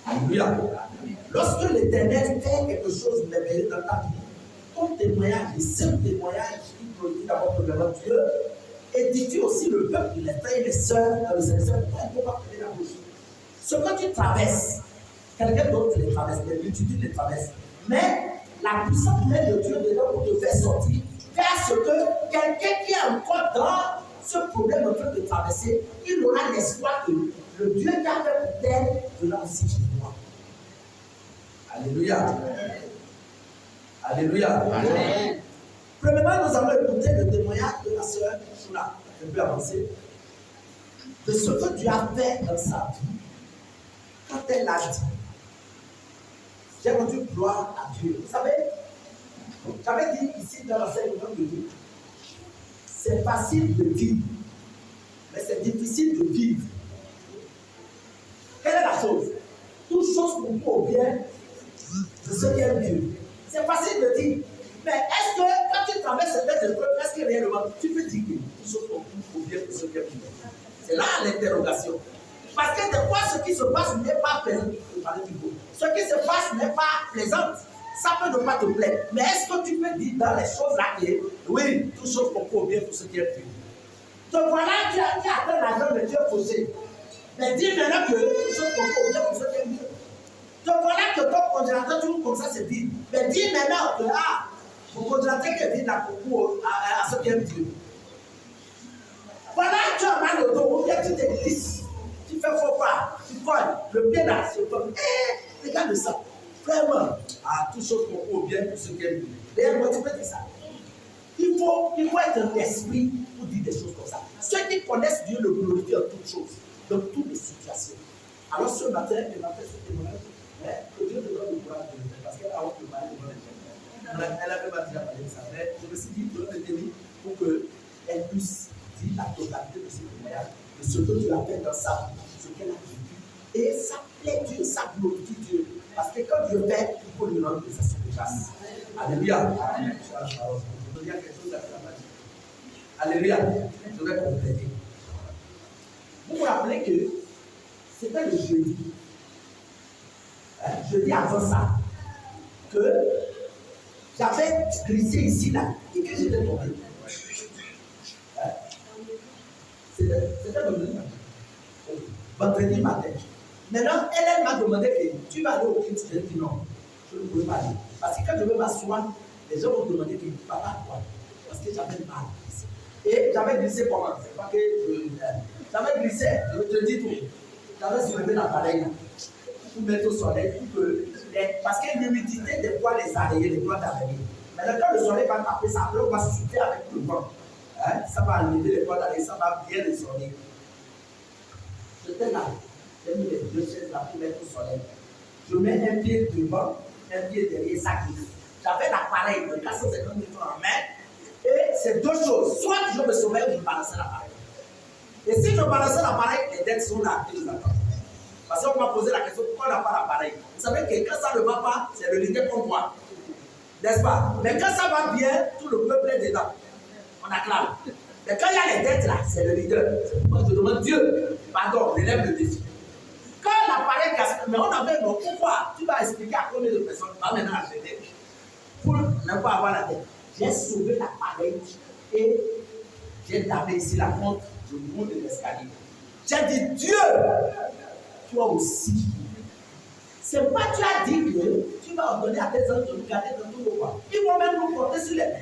Alléluia. Lorsque l'Éternel fait quelque chose de merveilleux dans ta vie, ton témoignage, le seul témoignage qui produit d'abord premièrement Dieu, édifie aussi le peuple, les frères et les sœurs dans le Seigneur. Il ne faut pas prendre la bouche. Ce que tu traverses, quelqu'un d'autre les traverse, les multitudes les traversent. Mais la puissance même de Dieu dedans pour te faire sortir, faire ce que quelqu'un qui est encore dans ce problème en train de traverser, il aura l'espoir que le Dieu qui a fait pour terre venant aussi chez moi. Alléluia. Alléluia. Amen. Premièrement, nous allons écouter le témoignage de la sœur Shula, un peu avancé, de ce que Dieu a fait dans sa vie. Quand elle a dit, j'ai rendu gloire à Dieu. Vous savez, j'avais dit ici dans l'enseignement de Dieu, c'est facile de vivre, mais c'est difficile de vivre. Quelle est la chose? Toute chose pour au bien de ce qui est Dieu. C'est facile de dire, mais est-ce que quand tu traverses cette épreuve, est-ce que réellement tu peux dire que tout chose pour au bien de ce qui est Dieu? C'est là l'interrogation. Parce que des fois, ce qui se passe n'est pas plaisant. Ce qui se passe n'est pas plaisant. Ça peut ne pas te plaire. Mais est-ce que tu peux dire dans les choses là que oui, tout chose pour bien pour ce qui est Dieu? Donc voilà, tu as atteint l'argent de Dieu faussé. Mais dis maintenant que tout chose pour bien pour ce qui est Dieu. Donc voilà que ton congélateur, toujours comme ça, c'est dit. Mais dis maintenant que mon congélateur qui dit la concours à ce qui est Dieu. Voilà, tu as mal au dos, ou bien tu te glisses, tu fais faux pas, tu colles, le pied là, c'est comme, regarde ça. Vraiment, tout chose pour bien pour ce qui est Dieu. D'ailleurs, moi, tu peux dire ça. Il faut être un esprit pour dire des choses comme ça. Ceux qui connaissent Dieu le glorifient en toutes choses, dans toutes les situations. Alors ce matin, elle m'a fait ce témoignage. Que Dieu te donne le courage de le faire, parce qu'elle a honte de parler devant les gens. Elle avait pas déjà parlé de ça, mais je me suis dit, je dois le tenir pour qu'elle puisse dire la totalité de ce témoignage, de ce que Dieu a fait dans sa vie, ce qu'elle a vécu. Et ça plaît Dieu, ça glorifie Dieu. Parce que quand Dieu fait, il faut lui rendre des actions de grâce. Alléluia. Je veux dire quelque chose à la magie. Alléluia. Je vais compléter. Vous vous rappelez que c'était le jeudi. Jeudi avant ça, que j'avais glissé ici là et que j'étais tombé. C'était vendredi matin. Maintenant, elle m'a demandé que tu vas aller au culte. J'ai dit non, je ne pouvais pas aller. Parce que quand je vais m'asseoir, les gens vont demander que papa, quoi? Parce que j'avais mal. Et j'avais glissé comment? C'est pas que j'avais glissé, je te dis tout. J'avais soulevé l'appareil là. Pour mettre au soleil, parce que l'humidité des poils les araignées, les poils d'araignée. Maintenant, quand le soleil va taper, ça on va souffler avec le vent. Ça va enlever les poils d'araignée, ça va bien les soleil. J'étais là, j'ai mis les deux chaises là pour mettre au soleil. Je mets un pied devant, un pied derrière, ça glisse. J'avais l'appareil de 450 000 en main, et c'est deux choses. Soit je me sauve ou je balançais l'appareil. Et si je balançais l'appareil, les dettes sont là, et je l'attends. Parce qu'on m'a posé la question, pourquoi on n'a pas l'appareil? Vous savez que quand ça ne va pas, c'est le leader qu'on voit. N'est-ce pas? Mais quand ça va bien, tout le peuple est dedans. On acclame. Mais quand il y a les dettes là, c'est le leader. C'est pourquoi je demande Dieu, pardon, relève le défi. Quand l'appareil casse, mais on avait, non, pourquoi? Tu vas expliquer à combien de personnes va maintenant acheter pour ne pas avoir la dette. J'ai sauvé l'appareil et j'ai tapé ici la montre, le bout de l'escalier. J'ai dit Dieu, toi aussi. C'est pas tu as dit que tu vas ordonner à tes enfants de nous garder dans tout le monde. Ils vont même nous porter sur les mains.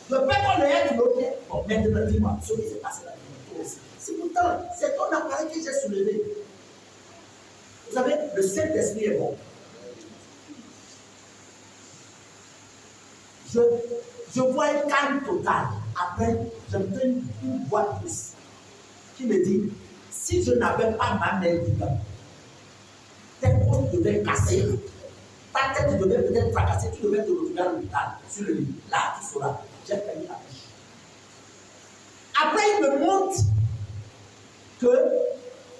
Le père qu'on est de l'autre, bon, maintenant dis-moi, ce qui s'est passé là, toi aussi. C'est pourtant, c'est ton appareil que j'ai soulevé. Vous savez, le Saint-Esprit est bon. Je vois un calme total. Après, j'entends une voix douce qui me dit, si je n'avais pas ma main dedans, tes côtes devaient casser, ta tête devait peut-être fracasser, tu devais te retrouver à l'hôpital, sur le lit. Là, tu sauras. J'ai fermé la bouche. Après, il me montre que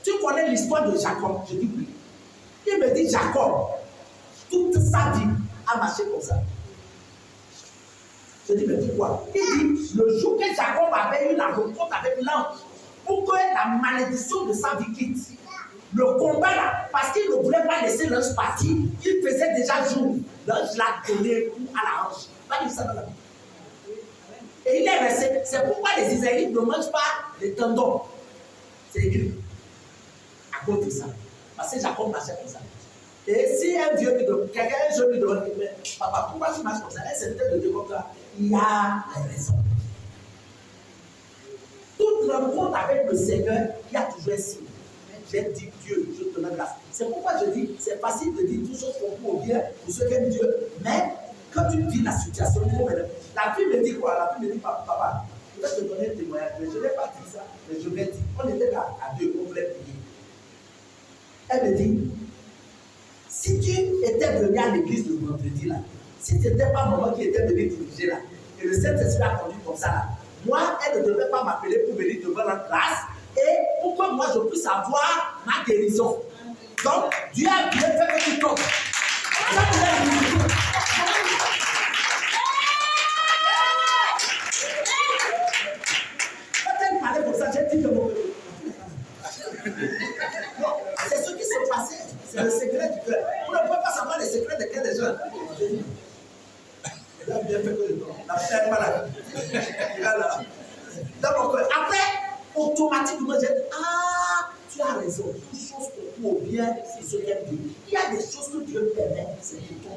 tu connais l'histoire de Jacob. Je dis oui. Il me dit Jacob, toute sa vie, a marché comme ça. Je dis, mais pourquoi? Il dit, le jour que Jacob avait eu la rencontre avec l'ange, pour que la malédiction de sa vie quitte, Le combat là, parce qu'il ne voulait pas laisser l'ange partir, il faisait déjà jour. L'ange l'a donné coup à la hanche. Pas dit ça dans la Bible. Et il est resté. C'est pourquoi les Israélites ne mangent pas les tendons. C'est écrit. À cause de ça. Parce que Jacob marchait comme ça. Et si un Dieu lui demande, quelqu'un, un jeune lui demande, papa, pourquoi tu marches comme ça? C'est peut-être de Dieu comme ça. Il y a raison. Toute rencontre avec le Seigneur, il y a toujours un signe. J'ai dit Dieu, je te donne grâce. C'est pourquoi je dis, c'est facile de dire toutes choses pour au bien, pour ceux qui aiment Dieu, mais quand tu dis la situation, la fille me dit quoi? La fille me dit, papa, je vais te donner un témoignage, mais je n'ai pas dit ça, mais je vais dire, on était là à deux, on voulait prier. Elle me dit, si tu étais venu à l'église le vendredi là, si tu n'étais pas maman qui était venu diriger là, et le Saint-Esprit a conduit comme ça là, moi, elle ne devait pas m'appeler pour venir devant la classe et pour que moi je puisse avoir ma guérison. Donc, Dieu a bien fait que tu tombes. Quand elle parlait comme ça, j'ai dit que mon non, c'est ce qui s'est passé. C'est le secret du cœur. Vous ne pouvez pas savoir les secrets de cœur des gens. Elle a bien fait que je tombe. La fille n'est pas là. Il est là. Dans mon cœur. Après, automatiquement, j'ai dit, ah, tu as raison. Toutes choses pour bien, c'est ce qu'elle dit. Il y a des choses que Dieu permet, c'est pour ton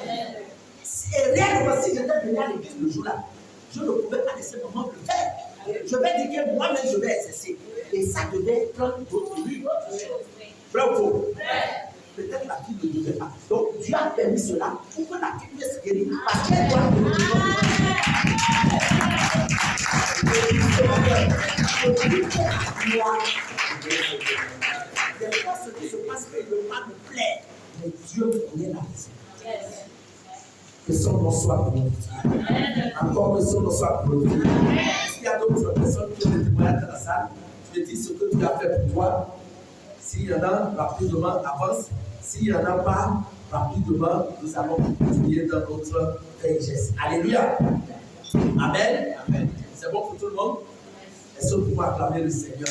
bien. Et réellement, si j'étais venu à l'église le jour-là, je ne pouvais pas laisser maman le faire. Je vais dire que moi-même, je vais exercer. Et ça devait prendre d'autres lieux. Bravo. Peut-être la fille ne devait pas. Donc, Dieu a permis cela pour que la fille puisse guérir. Parce qu'elle doit des fois, ce qui se passe, il ne veut pas me plaire. Mais Dieu connaît la raison. Que son nom soit glorifié. Encore que son nom soit glorifié. S'il y a d'autres personnes qui ont des témoignages dans la salle, je te dis ce que tu as fait pour toi. S'il y en a, rapidement, avance. S'il n'y en a pas, rapidement, nous allons continuer dans notre geste. Alléluia. Amen. Amen. C'est bon pour tout le monde? Est-ce que vous pouvez acclamer le Seigneur?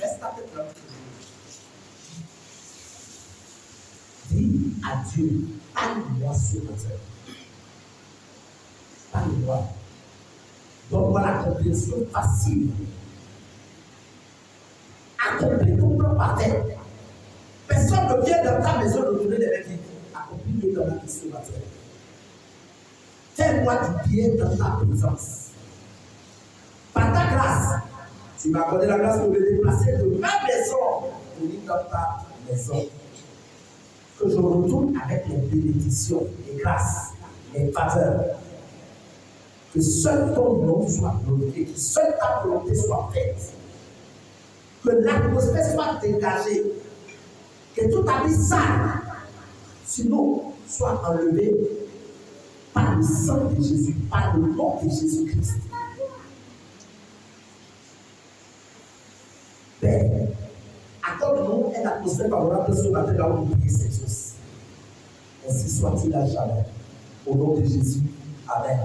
Reste à tête là. Dis à Dieu, parle-moi ce matin. Parle-moi. Donne-moi la compréhension facile. Accomplis ton plan par terre. Personne ne vient dans ta maison de donner des répliques. Accomplis-le dans la vie ce matin. Fais-moi du bien dans ta présence. Par ta grâce, tu m'as accordé la grâce de me déplacer de ma maison pour venir dans ta maison. Que je retourne avec les bénédictions, les grâces, les faveurs. Que seul ton nom soit glorifié, que seule ta volonté soit faite. Que l'atmosphère soit dégagée. Que tout habit sale, sinon, soit enlevé par le sang de Jésus, par le nom de Jésus-Christ. Père, accorde-nous une atmosphère favorable ce matin là où nous prions cette chose. Ainsi soit-il à jamais. Au nom de Jésus. Amen.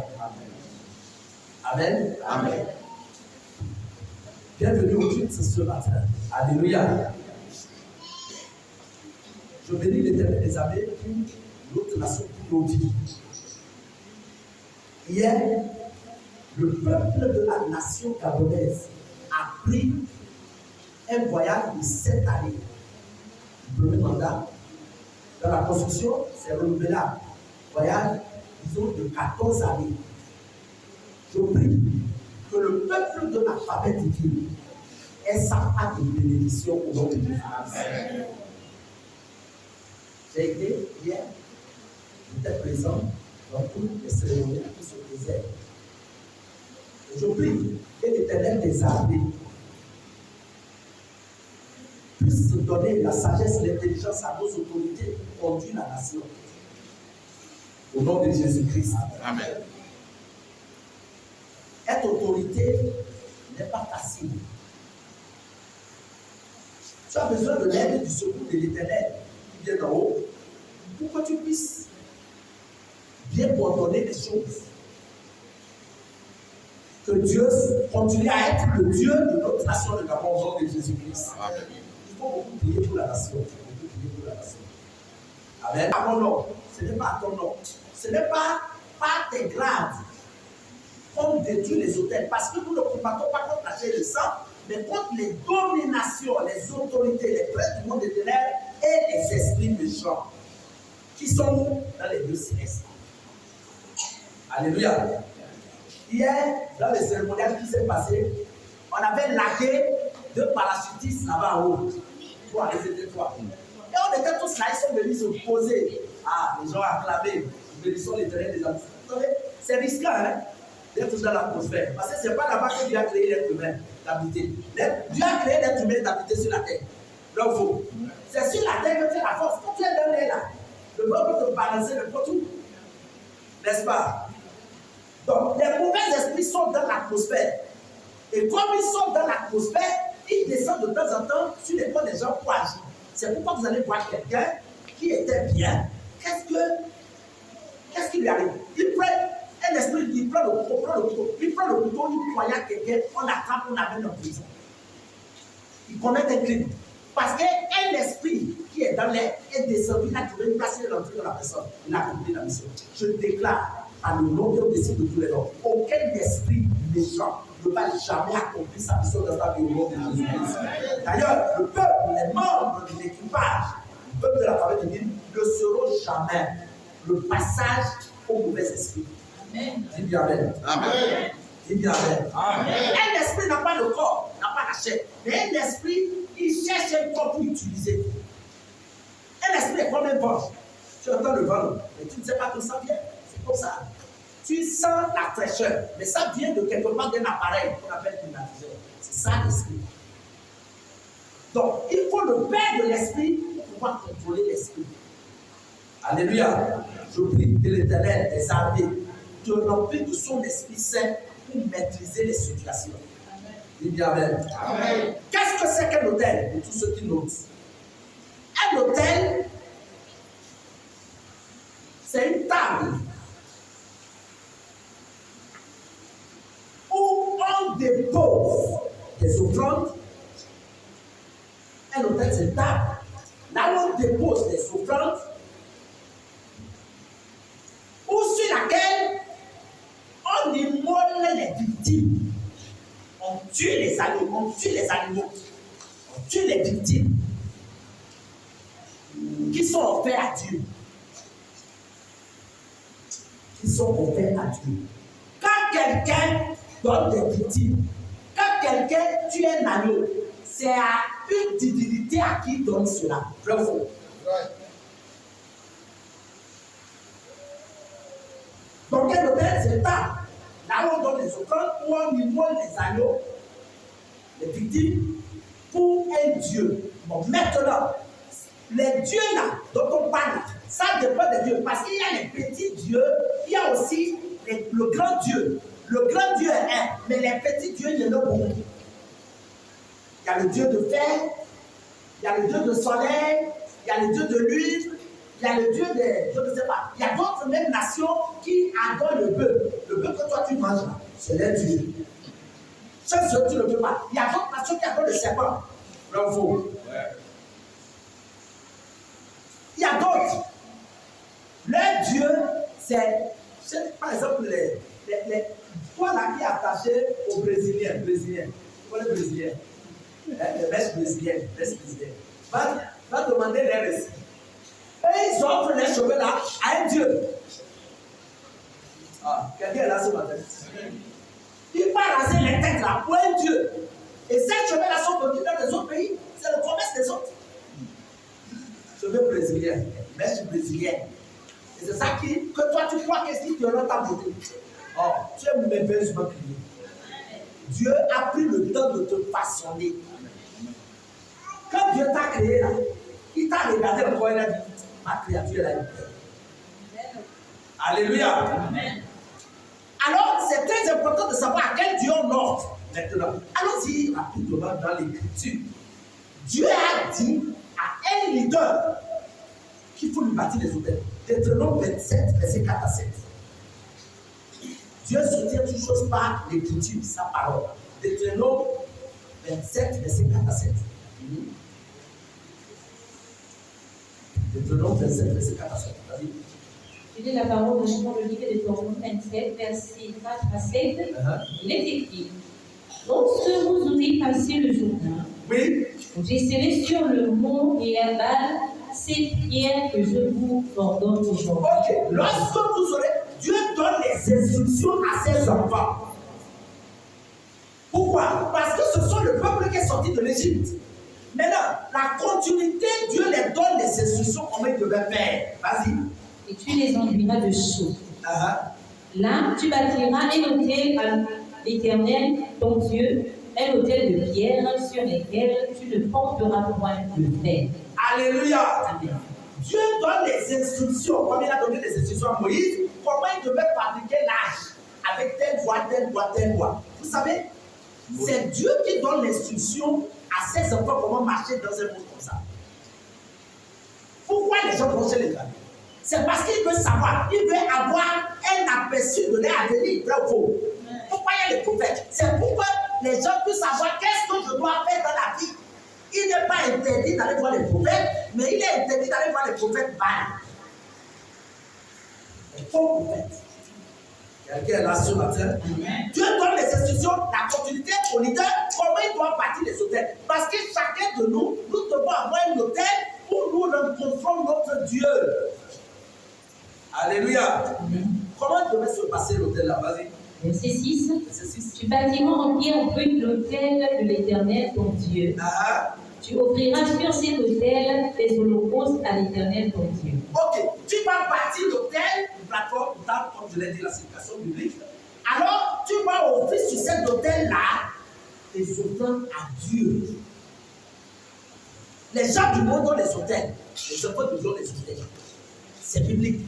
Amen. Amen. Bienvenue au culte ce matin. Alléluia. Je bénis l'Éternel des armées pour notre nation, pour nos vies. Hier, le peuple de la nation gabonaise a pris un voyage de 7 années. Le premier mandat, dans la construction, c'est renouvelable. Voyage, disons, de 14 années. Je prie que le peuple de la famille divine ait sa part de bénédiction au nom de Dieu. Amen. J'ai été hier, j'étais présent dans toutes les cérémonies qui se faisaient. Je prie que l'Éternel des armées puisse donner la sagesse et l'intelligence à nos autorités pour conduire la nation. Au nom de Jésus-Christ. Amen. Être autorité n'est pas facile. Tu as besoin de l'aide et du secours de l'Éternel qui vient d'en haut pour que tu puisses bien coordonner les choses. Que Dieu continue à être le Dieu de notre nation de Gabon au nom de Jésus-Christ. Il faut beaucoup prier pour la nation. Amen. À mon nom, ce n'est pas à ton nom. Ce n'est pas par tes grades qu'on détruit les hôtels. Parce que nous ne combattons pas contre la chair et le sang, mais contre les dominations, les autorités, les prêtres du monde des ténèbres et les esprits méchants qui sont dans les lieux célestes. Alléluia. Hier, dans le cérémonial qui s'est passé, on avait laqué deux parachutistes là-bas en haut. Trois, ils étaient trois. Et on était tous là, ils sont venus se poser. Ah, les gens acclamaient, bénissons l'éternel des hommes. Vous savez, c'est risquant, hein, d'être dans l'atmosphère. Parce que ce n'est pas là-bas que Dieu a créé l'être humain d'habiter. Dieu a créé l'être humain d'habiter sur la terre. Donc, c'est sur la terre que tu as la force. Quand tu es dans l'air là, le vent peut te balancer n'importe où. N'est-ce pas? Donc, les mauvais esprits sont dans l'atmosphère. Et comme ils sont dans l'atmosphère, ils descendent de temps en temps sur les corps des gens pour agir. C'est pourquoi vous allez voir quelqu'un qui était bien. Qu'est-ce qui lui arrive? Il prend un esprit, il prend le couteau, il poignarde quelqu'un, on l'attrape, on l'amène en prison. Il commet un crime. Parce qu'un esprit qui est dans l'air est descendu, il a trouvé une place, il est rentré dans la personne. Il a accompli la mission. Je déclare à le nom de décide de tous les noms, aucun esprit méchant ne va jamais accomplir sa mission dans ta vie au nom de Jésus-Christ. D'ailleurs, le peuple, les membres de l'équipage, le peuple de la famille divine, ne seront jamais le passage au mauvais esprit. Amen. Dis bien Amen. Amen. Dis bien Amen. Amen. Un esprit n'a pas le corps, n'a pas la chair. Mais un esprit, il cherche un corps pour utiliser. Un esprit est comme un vent. Tu entends le vent, mais tu ne sais pas d'où ça vient. C'est comme ça. Tu sens la fraîcheur, mais ça vient de quelque part d'un appareil qu'on appelle climatiseur. C'est ça l'esprit. Donc, il faut le père de l'esprit pour pouvoir contrôler l'esprit. Alléluia. Je prie que l'Éternel des armées te remplit de son Esprit Saint pour maîtriser les situations. Dis bien Amen. Amen. Qu'est-ce que c'est qu'un hôtel pour tous ceux qui notent? Un hôtel, c'est une table où on dépose des offrandes. Un hôtel, c'est une table. Là où on dépose des offrandes, ou sur laquelle on immole les victimes. On tue les animaux, on tue les victimes qui sont offerts à Dieu. Quand quelqu'un donne des victimes, quand quelqu'un tue un agneau, c'est à une divinité à qui donne cela. Vrai ou faux? Donc, un hôtel, c'est ça. Là où on donne les offrandes, où on immole les agneaux, les victimes, pour un Dieu. Bon, maintenant, les dieux là, dont on parle, ça dépend des dieux. Parce qu'il y a les petits dieux, il y a aussi le grand Dieu. Le grand Dieu est un, mais les petits dieux, il y en a beaucoup. Il y a le Dieu de fer, il y a le Dieu de soleil, il y a le Dieu de l'huile. Il y a le Dieu des, je ne sais pas, il y a d'autres mêmes nations qui adorent le bœuf. Le bœuf que toi tu manges là, c'est leur Dieu. Ça, tu ne peux pas. Il y a d'autres nations qui adorent le serpent. Bravo. Il y a d'autres. Leur Dieu, c'est par exemple toi là qui est attaché aux Brésiliens. Tu vois les Brésiliens, les mèches brésiliennes, va demander les récits. Et ils offrent les cheveux là à un Dieu. Ah, quelqu'un est là ce matin. Il va raser les têtes là pour un Dieu. Et ces cheveux là sont vendus dans les autres pays. C'est le commerce des autres. Cheveux brésiliens, mèches brésiliennes. Et c'est ça que toi tu crois qu'est-ce qui te rend ta beauté. Oh, tu es merveilleusement créé. Dieu a pris le temps de te façonner. Quand Dieu t'a créé là, il t'a regardé le corps et il a dit, ma créature est là. Alléluia. Amen. Alors, c'est très important de savoir à quel Dieu on offre maintenant. Allons-y rapidement dans l'Écriture. Dieu a dit à un leader qu'il faut lui bâtir les hôtels. Deutéronome 27, verset 4 à 7. Dieu soutient toutes choses par l'écriture, sa parole. Deutéronome 27, verset 4 à 7. Deutéronome 27, verset 4 à 7. Vas-y. Je lis la parole de Dieu dans le livre de Deutéronome 27, verset 4 à 7. Il est écrit: lorsque vous aurez passé le Jourdain, oui, vous desserez sur le mont Ébal ces pierres que je vous ordonne aujourd'hui. Ok, lorsque vous aurez, Dieu donne les instructions à ses enfants. Pourquoi? Parce que ce sont le peuple qui est sorti de l'Égypte. Maintenant, la continuité, Dieu les donne les instructions comment ils devaient faire. Vas-y. Et tu les enduiras de chaux. Là, tu bâtiras un autel à l'Éternel, ton Dieu, un autel de pierre sur lesquels tu ne porteras point de fer. Alléluia. Amen. Dieu donne les instructions, comme il a donné les instructions à Moïse, comment il devait fabriquer l'âge avec telle voie, telle voie, telle voie. Vous savez, c'est Dieu qui donne l'instruction à ses enfants comment marcher dans un monde comme ça. Pourquoi les gens vont chez les amis? C'est parce qu'il veut savoir, il veut avoir un aperçu de leur avenir, vrai ou faux. Pourquoi il y a les prophètes? C'est pourquoi les gens puissent savoir qu'est-ce que je dois faire dans la vie. Il n'est pas interdit d'aller voir les prophètes, mais il est interdit d'aller voir les prophètes Baal. Les faux prophètes. Quelqu'un est là ce matin. Dieu donne les instructions, la continuité au leader, comment il doit bâtir les hôtels. Parce que chacun de nous, nous devons avoir un hôtel où nous rencontrons notre Dieu. Alléluia. Comment devait se passer l'hôtel là? Vas-y. Verset 6. Tu bâtiras en pierre brute l'autel de l'Éternel, ton Dieu. Tu offriras sur cet autel des holocaustes à l'Éternel, ton Dieu. Ok, tu vas bâtir l'autel, une plateforme, comme je l'ai dit, la citation biblique. Alors, tu vas offrir sur cet autel-là des offrandes à Dieu. Les gens du monde ont des autels. Les enfants du monde ont des autels. C'est biblique.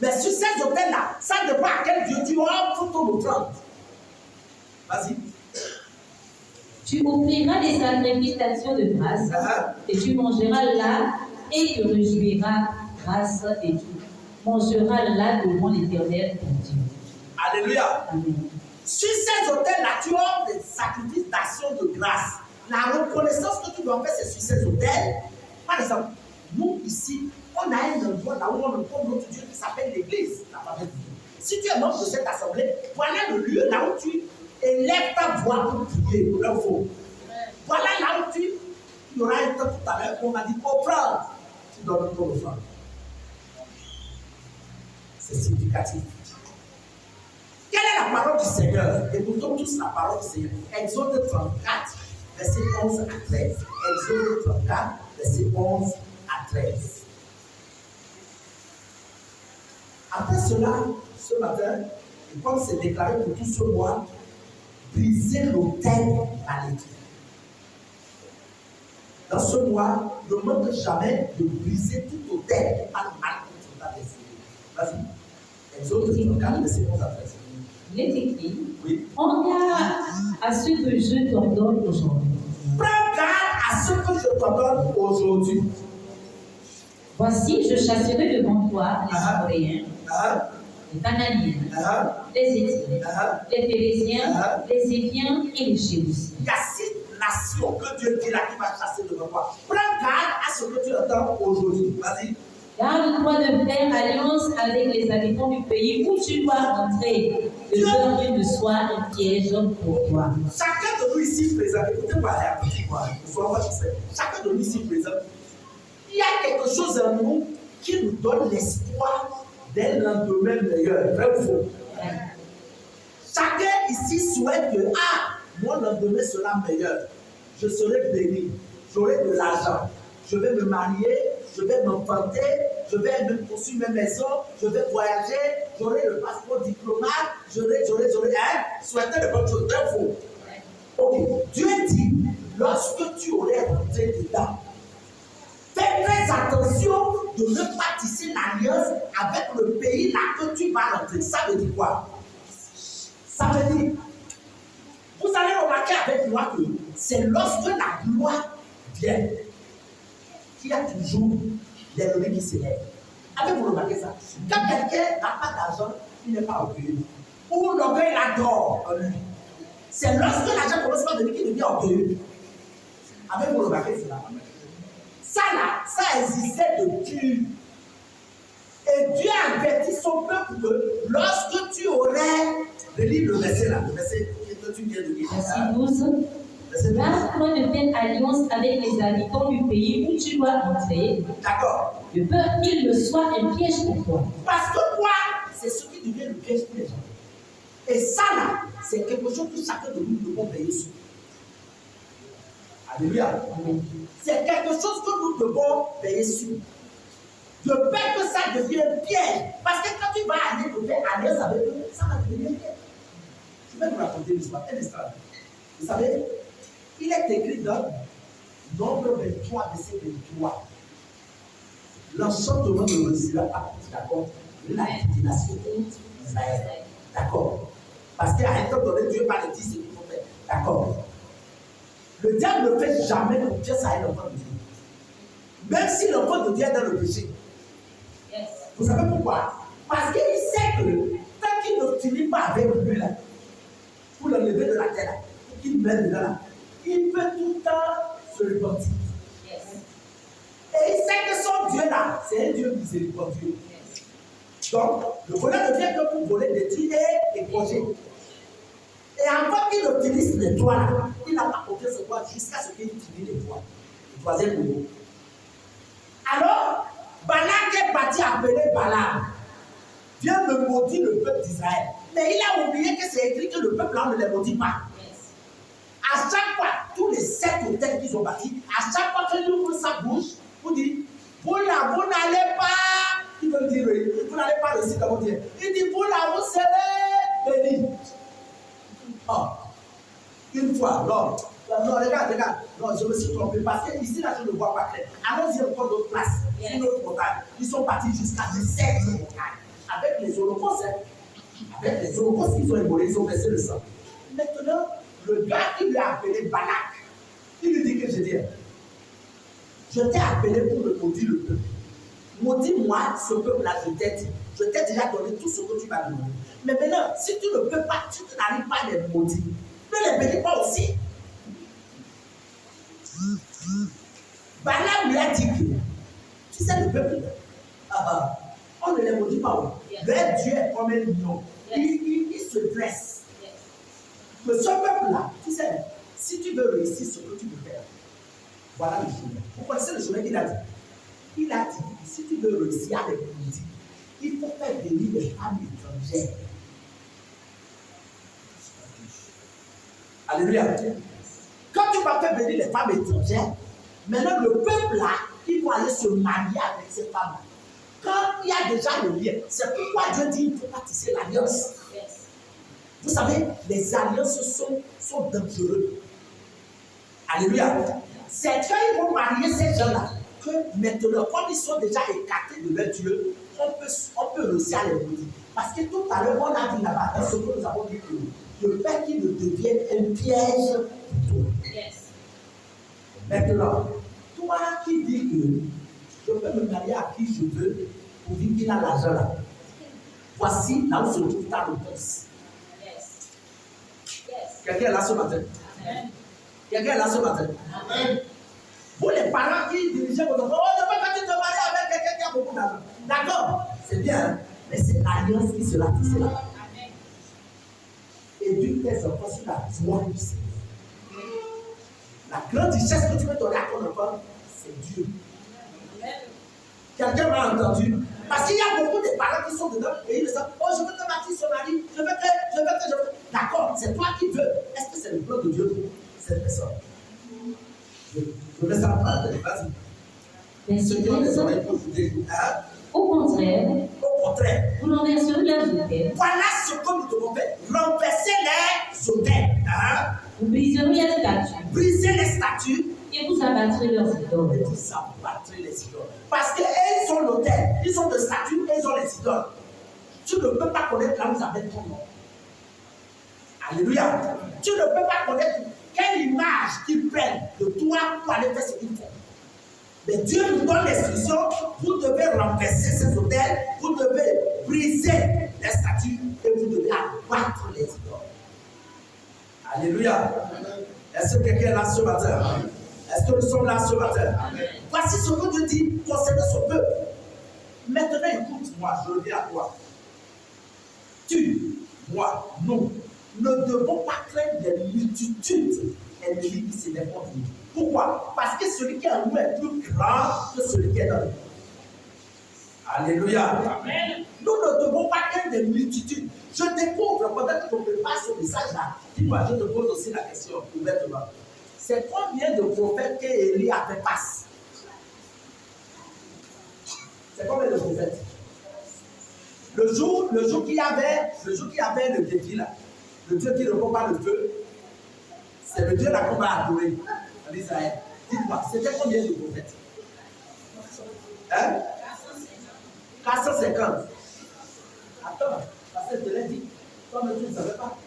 Mais sur ces hôtels-là, ça dépend à quel Dieu tu offres ton offrande. Vas-y. Tu offriras des sacrifices d'action de grâce, et tu mangeras là, et te réjouiras grâce, et tu mangeras là devant l'Éternel, ton Dieu. Alléluia. Amen. Sur ces hôtels-là, tu offres des sacrifices d'action de grâce. La reconnaissance que tu dois faire, c'est sur ces hôtels. Par exemple, nous ici, on a un endroit là où on rencontre notre Dieu qui s'appelle l'église, la famille de Dieu. Si tu es membre de cette assemblée, voilà le lieu là où tu élèves ta voix pour prier, pour l'info. Voilà là où il y aura un temps tout à l'heure où on va dire offrande. Tu donnes ton offrande. C'est significatif. Quelle est la parole du Seigneur? Écoutons tous la parole du Seigneur. Exode 34, verset 11 à 13. Exode 34, verset 11 à 13. Après cela, ce matin, et comme c'est déclaré pour tout ce mois, briser l'autel maléfique. Dans ce mois, ne manque jamais de briser tout autel qui parle mal contre ta destinée. Vas-y. Exode 34, verset 11 à 13. Il est écrit, oui. Prends garde à ce que je t'ordonne aujourd'hui. Prends garde à ce que je t'ordonne aujourd'hui. Voici, je chasserai devant toi les Amoréens, les Cananéens, les Éthiopiens, les Phéréziens, les Éviens et les Jébusiens. Il y a 6 nations que Dieu dit là qui va chasser devant toi. Prends garde à ce que tu entends aujourd'hui. Vas-y. Garde-toi de faire alliance avec les habitants du pays où tu dois rentrer, de peur qu'il ne soit un piège pour toi. Chacun de nous ici présent, écoutez-moi, écoutez-moi, chacun de nous ici présent, il y a quelque chose en nous qui nous donne l'espoir d'un lendemain meilleur. Vrai ou faux? Chacun ici souhaite que, mon lendemain sera meilleur. Je serai béni, j'aurai de l'argent, je vais me marier, je vais m'enfanter, je vais me poursuivre mes maisons, je vais voyager, j'aurai le passeport diplomate, j'aurai, souhaiter de bonnes choses. Vrai ou faux? Ok, Dieu dit, lorsque tu aurais rentré dedans, fais très attention de ne pas tisser l'alliance avec le pays là que tu vas rentrer. Ça veut dire quoi? Ça veut dire, vous allez remarquer avec moi que c'est lorsque la gloire vient qu'il y a toujours l'ennemi qui s'élève. Avez-vous remarqué ça? Quand quelqu'un n'a pas d'argent, il n'est pas orgueilleux. où l'orgueil l'adore en lui. C'est lorsque l'argent commence à devenir qu'il devient orgueilleux. Avez-vous remarqué cela? Ça là, ça existait depuis. Et Dieu a averti son peuple que lorsque tu aurais, relis le verset là, le verset que tu viens de lire. Verset 12. Garde-toi de faire alliance avec les habitants du pays où tu dois entrer. D'accord. De peur qu'il ne soit un piège pour toi. Parce que quoi? C'est ce qui devient le piège pour les gens. Et ça là, c'est quelque chose que chacun de nous devons payer sur. Alléluia. C'est quelque chose que nous devons payer sur. De peur que ça devienne piège. Parce que quand tu vas aller te faire alliance avec eux, ça va devenir piège. Je vais vous raconter l'histoire. Un instant. Vous savez, il est écrit dans Nombre 23, verset 23. L'enchantement de Mosira a pris d'accord la divination d'Israël. D'accord. Parce qu'à un temps donné, Dieu va le dire ce qu'il faut faire. D'accord. Le diable ne fait jamais confiance à un enfant de Dieu. Même si l'enfant de Dieu est dans le péché. Yes. Vous savez pourquoi? Parce qu'il sait que tant qu'il ne finit pas avec lui là, pour l'enlever de la terre, pour qu'il mette dedans là, il peut tout le temps se repentir. Yes. Et il sait que son Dieu là, c'est un Dieu miséricordieux. Yes. Donc, le voleur ne vient que pour voler, détruire et projet. Et avant qu'il utilise les toits là, il n'a pas confiance en toi jusqu'à ce qu'il utilise les toits. Le troisième niveau. Alors, Balak est parti appeler Balaam. Viens me maudire le peuple d'Israël. Mais il a oublié que c'est écrit que le peuple là ne les maudit pas. Yes. À chaque fois, tous les 7 hôtels qu'ils ont bâtis, à chaque fois qu'il ouvre sa bouche, vous dites, vous n'allez pas, il veut dire, vous n'allez pas réussir comment dire. Il dit, vous là, vous serez bénis. Oh, une fois, non, regarde, non, je me suis trompé parce que ici, là, je ne vois pas clair. Allons-y encore d'autres places, une autre montagne. Ils sont partis jusqu'à 17 montagnes. Avec les holocaustes, avec les holocaustes qu'ils ont immolés, ils ont versé le sang. Maintenant, le gars qui lui a appelé Balak, il lui dit que je t'ai appelé pour me maudire le peuple. Maudis-moi ce peuple-là, je t'ai dit. Je t'ai déjà donné tout ce que tu m'as donné. Mais maintenant, si tu ne peux pas, tu n'arrives pas à les maudire, ne les bénis pas aussi. Balaam lui a dit que, tu sais, le peuple, on ne les maudit pas. Leur Dieu est comme un lion. Il se dresse. Mais ce peuple-là, tu sais, si tu veux réussir ce que tu veux faire, voilà le chemin. Vous connaissez le chemin qu'il a dit? Il a dit, si tu veux réussir avec maudits, il faut faire venir les femmes étrangères. Alléluia. Quand tu vas faire venir les femmes étrangères, maintenant le peuple là, il va aller se marier avec ces femmes. Quand il y a déjà le lien, c'est pourquoi Dieu dit qu'il faut pas tisser l'alliance. Vous savez, les alliances sont dangereuses. Alléluia. C'est quand ils vont marier ces gens-là que maintenant, comme ils sont déjà écartés de leur Dieu, on peut réussir à les maudire. Parce que tout à l'heure, on a dit là-bas, dans ce que nous avons dit, que le fait qu'il ne devienne un piège pour toi. Yes. Maintenant, toi qui dis que je peux me marier à qui je veux pour dire qu'il a l'argent là, voici là où se trouve ta réponse. Yes. Yes. Quelqu'un est là ce matin? Amen. Quelqu'un est là ce matin? Amen. Pour les parents qui dirigeaient vos enfants, oh, je peux pas te marier avec quelqu'un qui a beaucoup d'argent. D'accord, c'est bien, mais c'est l'alliance qui sera tissée là. Éduque tes enfants sur la joie du Seigneur. La grande richesse que tu veux donner à ton enfant, c'est Dieu. Quelqu'un m'a entendu? Parce qu'il y a beaucoup de parents qui sont dedans et ils disent, oh, je veux que Mathis se marie, je veux que. D'accord, c'est toi qui veux. Est-ce que c'est le plan de Dieu pour cette personne? Je vais ça prendre, vas-y. Ceux qui ont des oreilles pour vous écouter. Au contraire, vous renverserez leurs hôtels. Voilà ce que nous devons faire. Renverser les hôtels. Vous briserez les statues. Briser les statues. Et vous abattrez leurs idoles. Et vous abattrez les idoles. Parce qu'ils ont l'autel, ils ont des statues et ils ont les idoles. Tu ne peux pas connaître là où ils appellent ton nom. Alléluia. Tu ne peux pas connaître quelle image qu'ils prennent de toi pour aller faire ce qu'ils font. Mais Dieu nous donne l'instruction, vous devez renverser ces hôtels, vous devez briser les statues et vous devez battre les idoles. Alléluia. Est-ce que quelqu'un est là ce matin? Est-ce que nous sommes là ce matin? Voici ce que Dieu dit concernant son peuple. Maintenant, écoute-moi, je reviens à toi. Tu, moi, nous, ne devons pas craindre des multitudes ennemies qui s'élèvent contre nous. Pourquoi? Parce que celui qui est en nous est plus grand que celui qui est dans nous. Alléluia. Amen. Nous ne devons pas craindre des multitudes. Je découvre, pendant que je prépare ce message-là, dis-moi, je te pose aussi la question ouvertement. C'est combien de prophètes qu'Élie a fait face? C'est combien de prophètes? Le jour qu'il y avait le défi là, le Dieu qui ne répond pas le feu, c'est le Dieu là qu'on va adorer en Israël. Dites-moi, c'était combien de prophètes? Hein? 450. Attends, parce que je l'ai dit. Toi-même, tu ne savais pas.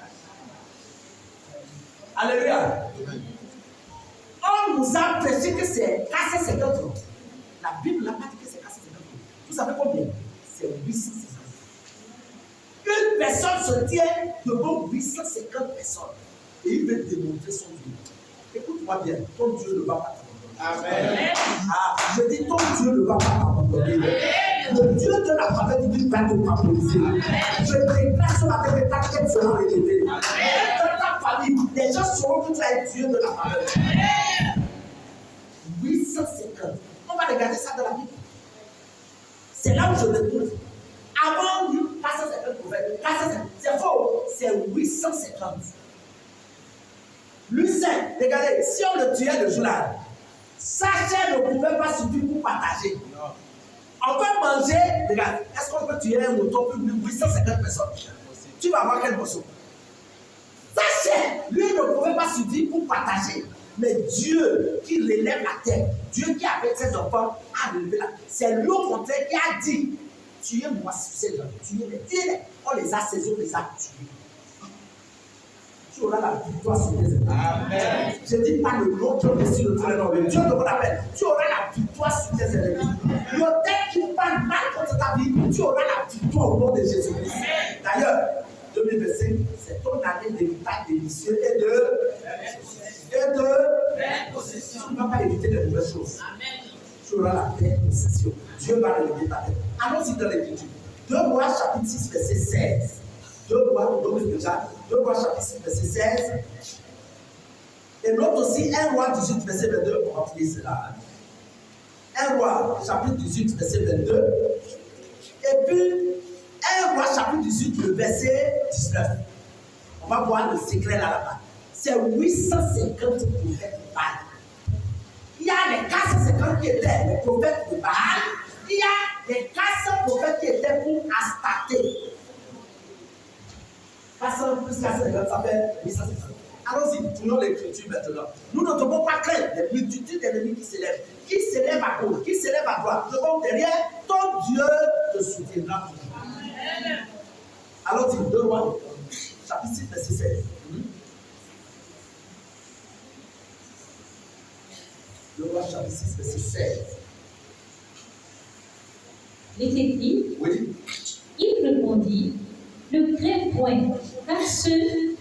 Alléluia. On nous a prêché que c'est 450. La Bible n'a pas dit que c'est 450. Vous savez combien? C'est 850. Une personne se tient devant 850 personnes et il veut démontrer son Dieu. Écoute-moi bien, ton Dieu ne va pas t'abandonner. Amen. Ah, je dis ton Dieu ne va pas t'abandonner. Le Dieu de la faveur divine va te favoriser. Je déclare sur la terre que ta quête sera relevée. Dans ta famille, les gens sauront que tu es Dieu de la faveur. 850. On va regarder ça dans la Bible. C'est là où je le trouve. Avant, 450 prophètes. C'est faux. C'est 850. Lui, c'est, regardez, si on le tuait le jour-là, sa chair ne pouvait pas suffire pour partager. Non. On peut manger, regarde, est-ce qu'on peut tuer un mouton pour 850 personnes? Tu vas avoir quel morceau? Sa chair, lui, ne pouvait pas suffire pour partager. Mais Dieu qui relève la terre, Dieu qui avec ses enfants a relevé la terre. C'est lui au contraire qui a dit, tuez-moi ces gens, tuez-les. On les a saisis, on les a tués. Tu auras la victoire sur tes ennemis. Amen. Je ne dis pas le nom qui est sur le trône, mais Dieu te rappelle. Tu auras la victoire sur tes ennemis. Le tête qui parle mal contre ta vie, tu auras la victoire au nom de Jésus-Christ. D'ailleurs, 2025, c'est ton année d'héritage délicieux et de possession. Tu ne vas pas éviter de nouvelles choses. Amen. Tu auras la pleine possession. Dieu va relever ta tête. Allons-y dans l'Écriture. 2 Rois chapitre 6, verset 16. 2 Rois, chapitre 6, verset 16. Et l'autre aussi, 1 Roi 18, verset 22. On va prier cela. 1 Roi, chapitre 18, verset 22. Et puis, 1 Roi, chapitre 18, le verset 19. On va voir le secret là-bas. C'est 850 prophètes de Baal. Il y a les 450 qui étaient les prophètes de Baal. Il y a les 400 prophètes qui étaient pour Astarté. 400 plus 450, ça fait 850. Allons-y, tournons l'écriture maintenant. Nous ne devons pas craindre les multitudes d'ennemis qui s'élèvent. Qui s'élèvent à gauche, qui s'élèvent à droite. Devant derrière, ton Dieu te soutiendra toujours. Allons-y, 2 Rois, chapitre 6, verset 16. 2 Rois, chapitre 6, verset 16. Il est écrit, oui. Il répondit, ne crains point, car ceux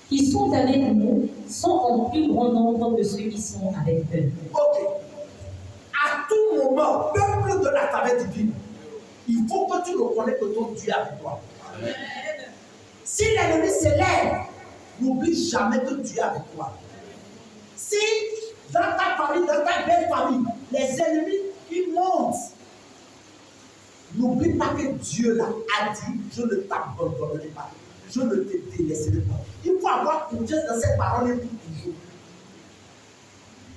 qui sont avec nous sont en plus grand nombre que ceux qui sont avec eux. Ok. À tout moment, peuple de la faveur divine, il faut que tu reconnais que ton Dieu est avec toi. Amen. Si l'ennemi s'élève, n'oublie jamais que Dieu est avec toi. Si dans ta famille, dans ta belle famille, les ennemis qui montent, n'oublie pas que Dieu là a dit, je ne t'abandonnerai pas, je ne te délaisserai pas. Il faut avoir confiance dans cette parole pour toujours.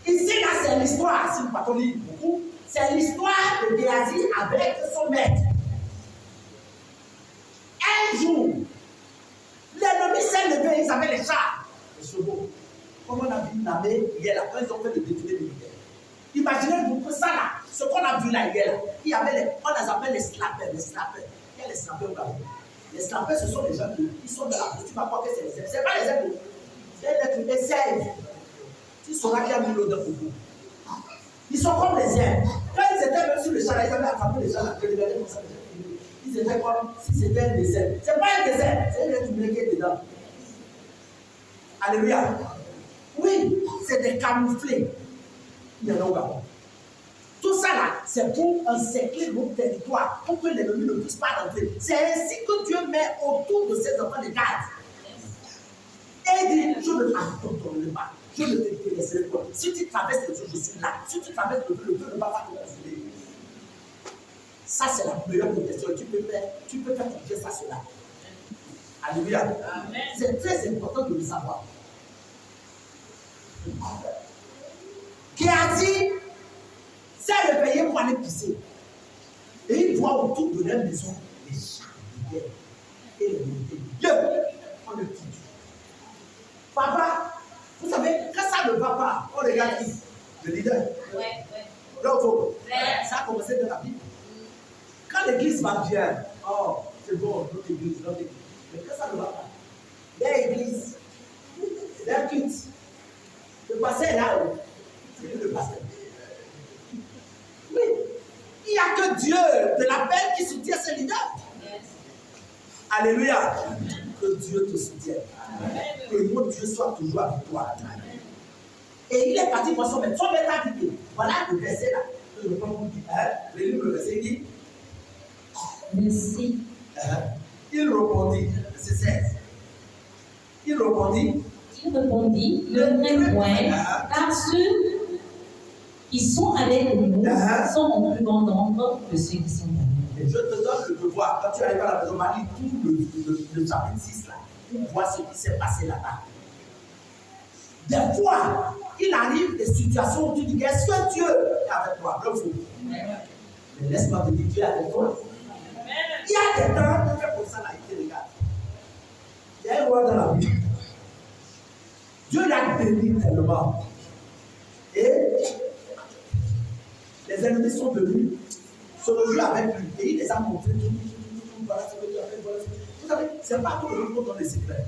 Ici là c'est l'histoire, si nous partons lire beaucoup, c'est l'histoire de Géasi avec son maître. Un jour, l'ennemi s'est levé, ils avaient les chars, les chevaux. Comme on a vu l'armée hier, quand ils ont fait le défilé militaire. Imaginez-vous que ça là, ce qu'on a vu là hier, il y avait on les appelle les slappers. Il y a les slappers au Gabon. Les slappers, ce sont les gens qui sont de la police. Tu vas croire que c'est les ailes. Ce n'est pas les ailes. C'est les ailes. Tu sauras qu'il y a mis l'odeur pour vous. Ils sont comme les ailes. Quand ils étaient même sur le char, ils avaient attrapé les gens là, ils c'était comme si c'était un dessert. C'est pas un dessert, c'est un être humain qui est dedans. Alléluia. Oui, c'est des camouflés. Il y en a au Gabon. Tout ça là, c'est pour encercler notre territoire, pour que l'ennemi ne puisse pas rentrer. C'est ainsi que Dieu met autour de ses enfants des gardes. Et il dit, je ne t'abandonnerai pas, je ne te délaisserai pas. Si tu traverses le feu, je suis là. Si tu traverses le feu ne va pas te consumer. Ça, c'est la meilleure protection. Tu peux faire confiance à cela. Alléluia. C'est très important de le savoir. Qui a dit, c'est le payer pour aller pisser. Et il voit autour de leur maison les chars de guerre et les montées. Dieu, on le tue. Papa, vous savez, quand ça ne va pas, on regarde qui? Le leader. Donc, ça a commencé dans la Bible. Quand l'église va bien, oh, c'est bon, notre église. Mais quand ça ne va pas, l'église, leur quitte. Le pasteur est là, c'est lui le pasteur. Oui, il n'y a que Dieu de la paix qui soutient ses leaders. Alléluia. Que Dieu te soutienne. Que mon Dieu soit toujours avec toi. Et il est parti pour son maître. Son maître a dit, voilà le verset là. Je ne peux pas vous dire. Le livre, le verset dit. Merci. Il répondit, verset 16. Il répondit, le vrai point, car ceux qui sont avec nous sont en plus grand nombre que ceux qui sont avec nous. Et je te donne le devoir, quand tu arrives à la maison, Marie, tout le chapitre 6 là, pour voir ce qui s'est passé là-bas. Des fois, il arrive des situations où tu dis, est-ce que Dieu est avec toi? Le fou. Mais laisse-moi te dire, Dieu est avec toi. Il y a des temps, on fait comme ça là, il te regarde. Il y a un roi dans la Bible. Dieu l'a béni tellement. Et les ennemis sont venus se rejouer avec lui. Et il les a montrés tout. Voilà ce que Dieu a fait. Vous savez, c'est pas tout le monde dans les secrets.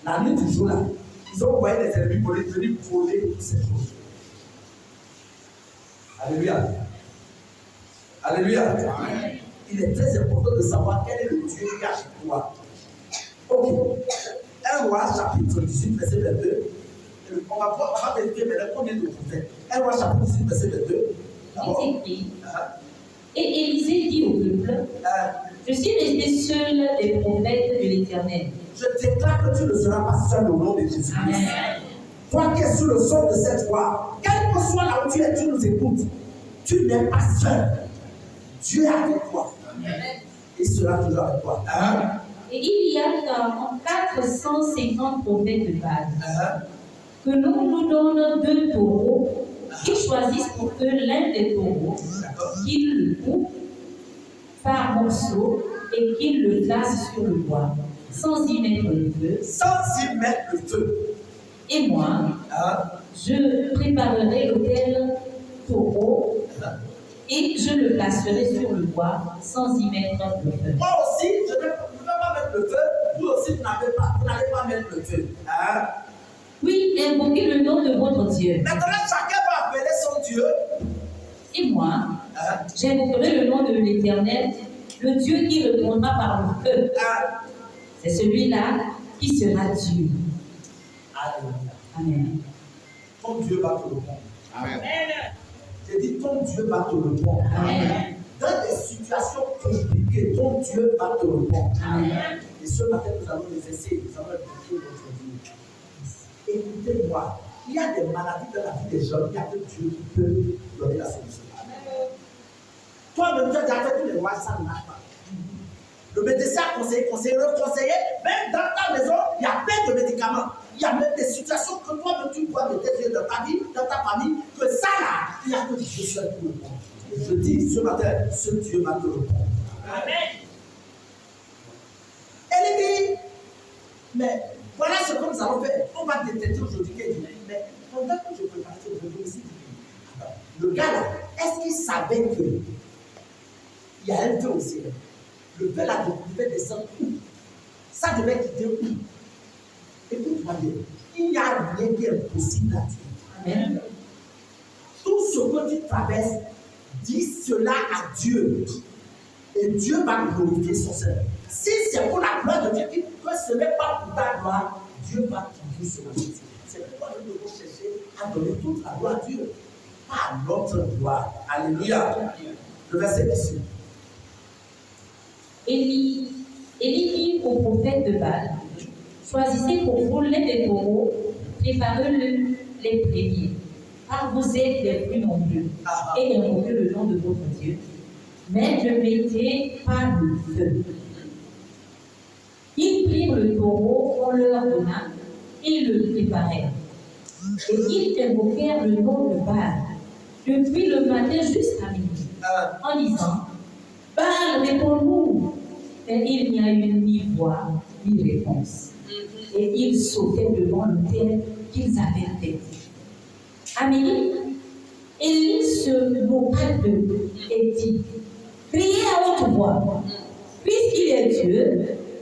La nuit du jour là, ils ont envoyé les ennemis pour les venir voler toutes ces choses. Alléluia. Alléluia. Amen. Il est très important de savoir quel est le Dieu qui a chez toi. Ok. 1 Roi chapitre 18, verset 22. On va vérifier maintenant combien de prophètes. 1 Roi chapitre 18, verset 22. Il est écrit. Et Élisée dit au peuple, je suis resté seul des prophètes de l'Éternel. Je déclare que tu ne seras pas seul au nom de Jésus-Christ. Toi qui es sous le son de cette voix, quel que soit là où tu es, tu nous écoutes. Tu n'es pas seul. Dieu est avec toi. Il sera toujours avec toi. Et il y a 450 prophètes de Baal. Que l'on nous donne 2 taureaux, qu'ils choisissent pour eux l'un des taureaux, qu'ils le coupent par morceaux et qu'ils le placent sur le bois, sans y mettre le feu. Sans y mettre le feu. Et moi, je préparerai l'autel taureau et je le placerai sur le bois, sans y mettre le feu. Moi aussi, je ne vais pas mettre le feu. Vous aussi, vous n'allez pas mettre le feu. Oui, invoquez le nom de votre Dieu. Maintenant, chacun va appeler son Dieu. Et moi, j'invoquerai le nom de l'Éternel, le Dieu qui répondra par le feu. C'est celui-là qui sera Dieu. Alléluia. Amen. Ton Dieu va te répondre. Amen. J'ai dit, ton Dieu va te répondre. Amen. Dans des situations compliquées, ton Dieu va te répondre. Amen. Et ce matin, nous allons les essayer. Nous allons écouter notre Dieu. Écoutez-moi, il y a des maladies dans la vie des gens, il y a que Dieu qui peut donner la solution. Toi-même, tu as déjà fait tous les rois, ça ne marche pas. Le médecin a conseillé, reconseillé, même dans ta maison, il y a plein de médicaments. Il y a même des situations que toi-même tu dois mettre dans ta vie, dans ta famille, que ça là, il n'y a que Dieu seul pour le répondre. Et je dis ce matin, ce Dieu va te répondre. Amen. Elle dit, mais voilà ce que nous allons faire. On va détecter aujourd'hui qu'elle dit, mais pendant que je préparais, je me suis dit, le gars là, est-ce qu'il savait qu'il y a un feu au ciel? Le feu là devait descendre où? Ça devait quitter où? Écoute-moi bien, il n'y a rien qui est impossible à Dieu. Amen. Tout ce que tu traverses, dis cela à Dieu. Et et Dieu va glorifier son Seigneur. Si c'est pour la gloire de Dieu, que ce n'est pas pour ta gloire, Dieu va toujours se manifester. C'est pourquoi nous devons chercher à donner toute la gloire à Dieu, pas à notre gloire. Alléluia. Le verset ici. Élie dit au prophète de Baal, choisissez pour vous l'un des taureaux, préparez-le les premiers, car vous êtes les plus nombreux, et invoquez le nom de votre Dieu. Mais ne mettez pas le feu. Ils prirent le taureau qu'on leur donna et le préparèrent. Et ils invoquèrent le nom de Baal, depuis le matin jusqu'à minuit, en disant, Baal, réponds-nous. Et il n'y a eu ni voix, ni réponse. Et ils sautaient devant l'autel qu'ils avaient fait. À minuit, Élie se moqua d'eux et dit, criez à haute voix. Puisqu'il est Dieu,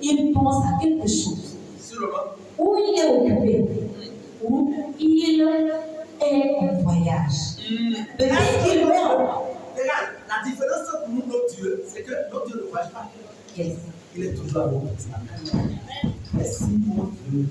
il pense à quelque chose. Ou il est occupé, ou il est en voyage. Peut-être qu'il meurt. Regarde, la différence entre nous, notre Dieu, c'est que notre Dieu ne voyage pas. Yes. Il est toujours à nos côtés. Merci mon Dieu,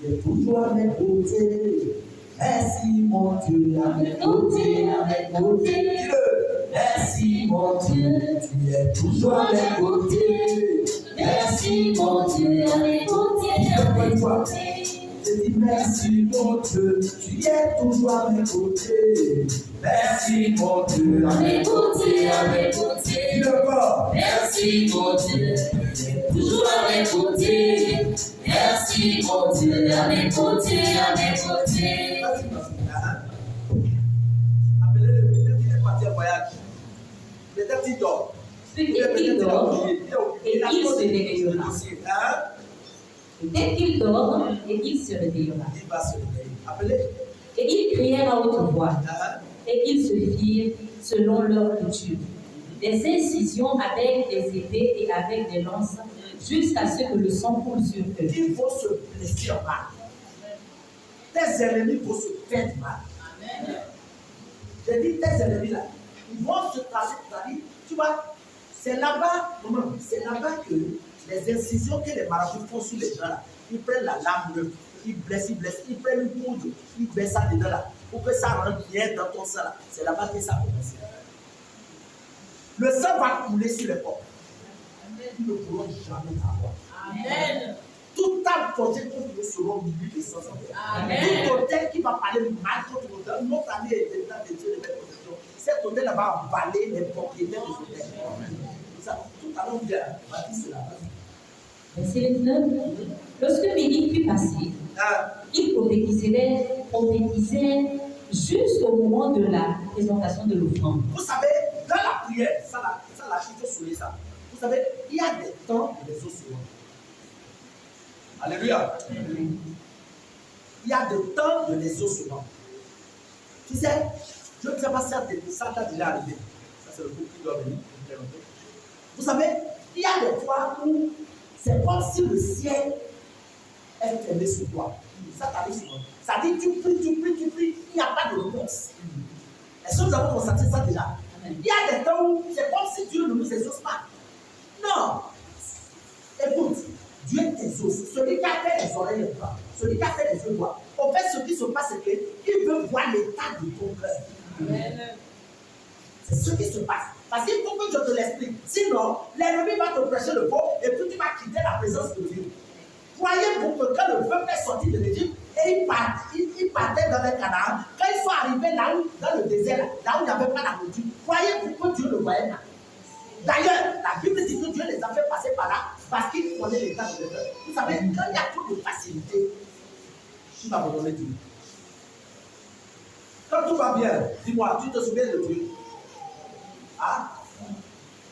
il est toujours à mes côtés. Merci mon Dieu, à mes côtés, à mes côtés. Dis-le. Merci mon Dieu, tu es toujours à mes côtés. Merci mon Dieu, à mes côtés, à mes côtés. Je dis merci mon Dieu, tu es toujours à mes côtés. Merci mon Dieu, à mes côtés, à mes côtés. Dis-le pas. Merci mon Dieu, toujours à mes côtés. Merci mon Dieu, à mes côtés, à mes côtés. Appelez-le, peut-être qu'il est parti en voyage. Peut-être qu'il dort. Peut-être qu'il dort et il se réveillera. Peut-être qu'il dort et il se réveillera. Il va se réveiller. Appelez. Et ils crièrent à haute voix. Et ils se firent selon leur coutume des incisions avec des épées et avec des lances, jusqu'à ce que le sang coule sur eux. Il faut se blesser en mal. Tes ennemis vont se faire du mal. J'ai dit tes ennemis là, ils vont se tracer ta vie. Tu vois, c'est là-bas que les incisions que les marabouts font sur les gens là, ils prennent la lame, ils blessent, ils prennent une poudre, ils baissent ça dedans là, pour que ça rentre bien dans ton sang là. C'est là-bas que ça commence. Le sang va couler sur les corps. Ils ne pourront jamais t'avoir. Amen. Toute ta projet contre nous seront nuls et sans envers. Tout hôtel qui va parler mal contre nous, notre année est le temps de Dieu de mettre protection. Cet hôtel va emballer les propriétaires des hôtels. Tout à l'heure, on va dire cela. Verset 29. Lorsque midi fut passé, il prophétisait jusqu'au moment de la présentation de l'offrande. Vous savez, dans la prière, ça il faut souligner ça. Vous savez, il y a des temps et des ossements. Alléluia. Il y a des temps et des ossements. Tu sais, je ne sais pas si ça t'a déjà arrivé. Ça, c'est le groupe qui doit venir. Vous savez, il y a des fois où c'est comme si le ciel est fermé sur toi. Ça t'arrive souvent. Ça dit, tu pries, il n'y a pas de réponse. Est-ce que nous avons constaté ça déjà? Il y a des temps où c'est comme si Dieu ne nous exauce pas. Non. Écoute, Dieu t'exauce. Celui qui a fait les oreilles et bras, celui qui a fait les yeux droits. En fait, ce qui se passe, c'est qu'il veut voir l'état de ton cœur. C'est ce qui se passe. Parce qu'il faut que je te l'explique. Sinon, l'ennemi va te prêcher le faux et puis tu vas quitter la présence de Dieu. Croyez-vous que quand le peuple est sorti de l'Égypte et il partait dans les Canaan, quand ils sont arrivés là où, dans le désert, là où il n'y avait pas la nourriture, croyez-vous que Dieu le voyait là? D'ailleurs, la Bible dit que Dieu les a fait passer par là parce qu'il connaît l'état de leur cœur. Vous savez, quand il y a trop de facilité, tu vas abandonner Dieu. Quand tout va bien, dis-moi, tu te souviens de Dieu? Ah?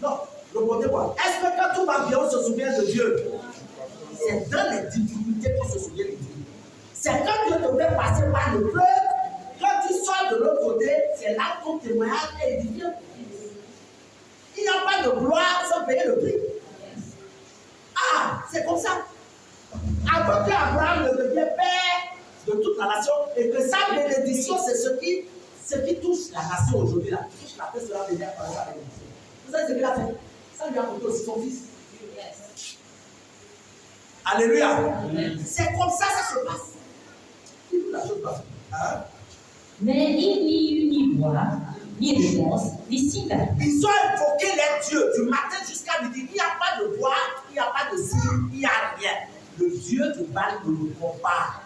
Non, répondez-moi. Est-ce que quand tout va bien, on se souvient de Dieu? C'est dans les difficultés qu'on se souvient de Dieu. C'est quand Dieu te fait passer par le fleuve, quand tu sors de l'autre côté, c'est là que ton témoignage est édifiant. Il n'y a pas de gloire sans payer le prix. Ah, c'est comme ça. Avant qu'Abraham ne devienne père de toute la nation et que sa bénédiction, c'est ce qui touche la nation aujourd'hui. Touche la paix, cela veut dire par la bénédiction. Vous savez ce qu'il a fait? Sa ça lui a coûté aussi son fils. Alléluia. C'est comme ça que ça se passe. Dis-nous la chose passe. Hein? Mais il n'y eut ni voix, ni réponse, ni signe d'appel. Ils ont invoqué les dieux du matin jusqu'à midi. Il n'y a pas de voix, il n'y a pas de signe, il n'y a rien. Le Dieu de Baal ne le prend pas.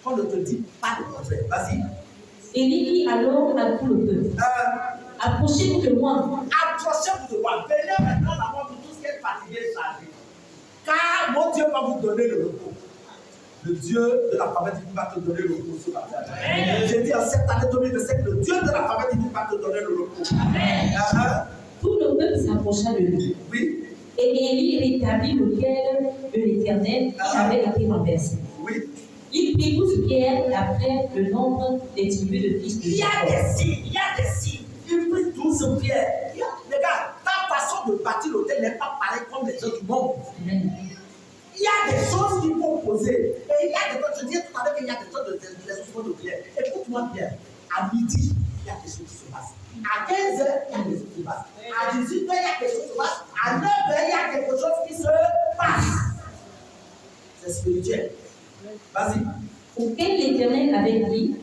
Quand on te dit pas de contraire, vas-y. Élie dit alors à tout le peuple, approchez-vous de moi. Approchez-vous de moi. Venez maintenant d'abord pour tous qui êtes fatigués et chargés. Car mon Dieu va vous donner le repos. Le Dieu de la promesse divine va te donner le repos ce matin. J'ai dit en cette année 2027, le Dieu de la promesse divine va te donner le repos. Tout le peuple s'approcha de lui. Oui. Et Élie rétablit l'autel de l'Éternel qui avait été renversé. Oui. Il prit 12 pierres d'après le nombre des tribus de fils de Il y a Jacob. des signes, il y a des signes. Il prit 12 pierres. Les gars, ta façon de bâtir l'autel n'est pas pareille comme les gens du monde. Amen. Il y a des choses qu'il faut poser. Et il y a des choses, je disais tout à l'heure qu'il y a des choses de prière. Écoute-moi bien. À midi, il y a des choses qui se passent. À 15h, il y a des choses qui se passent. À 18h, il y a quelque chose qui se passe. À 9h, il y a quelque chose qui se passe. C'est spirituel. Vas-y. Auquel l'Éternel avait dit,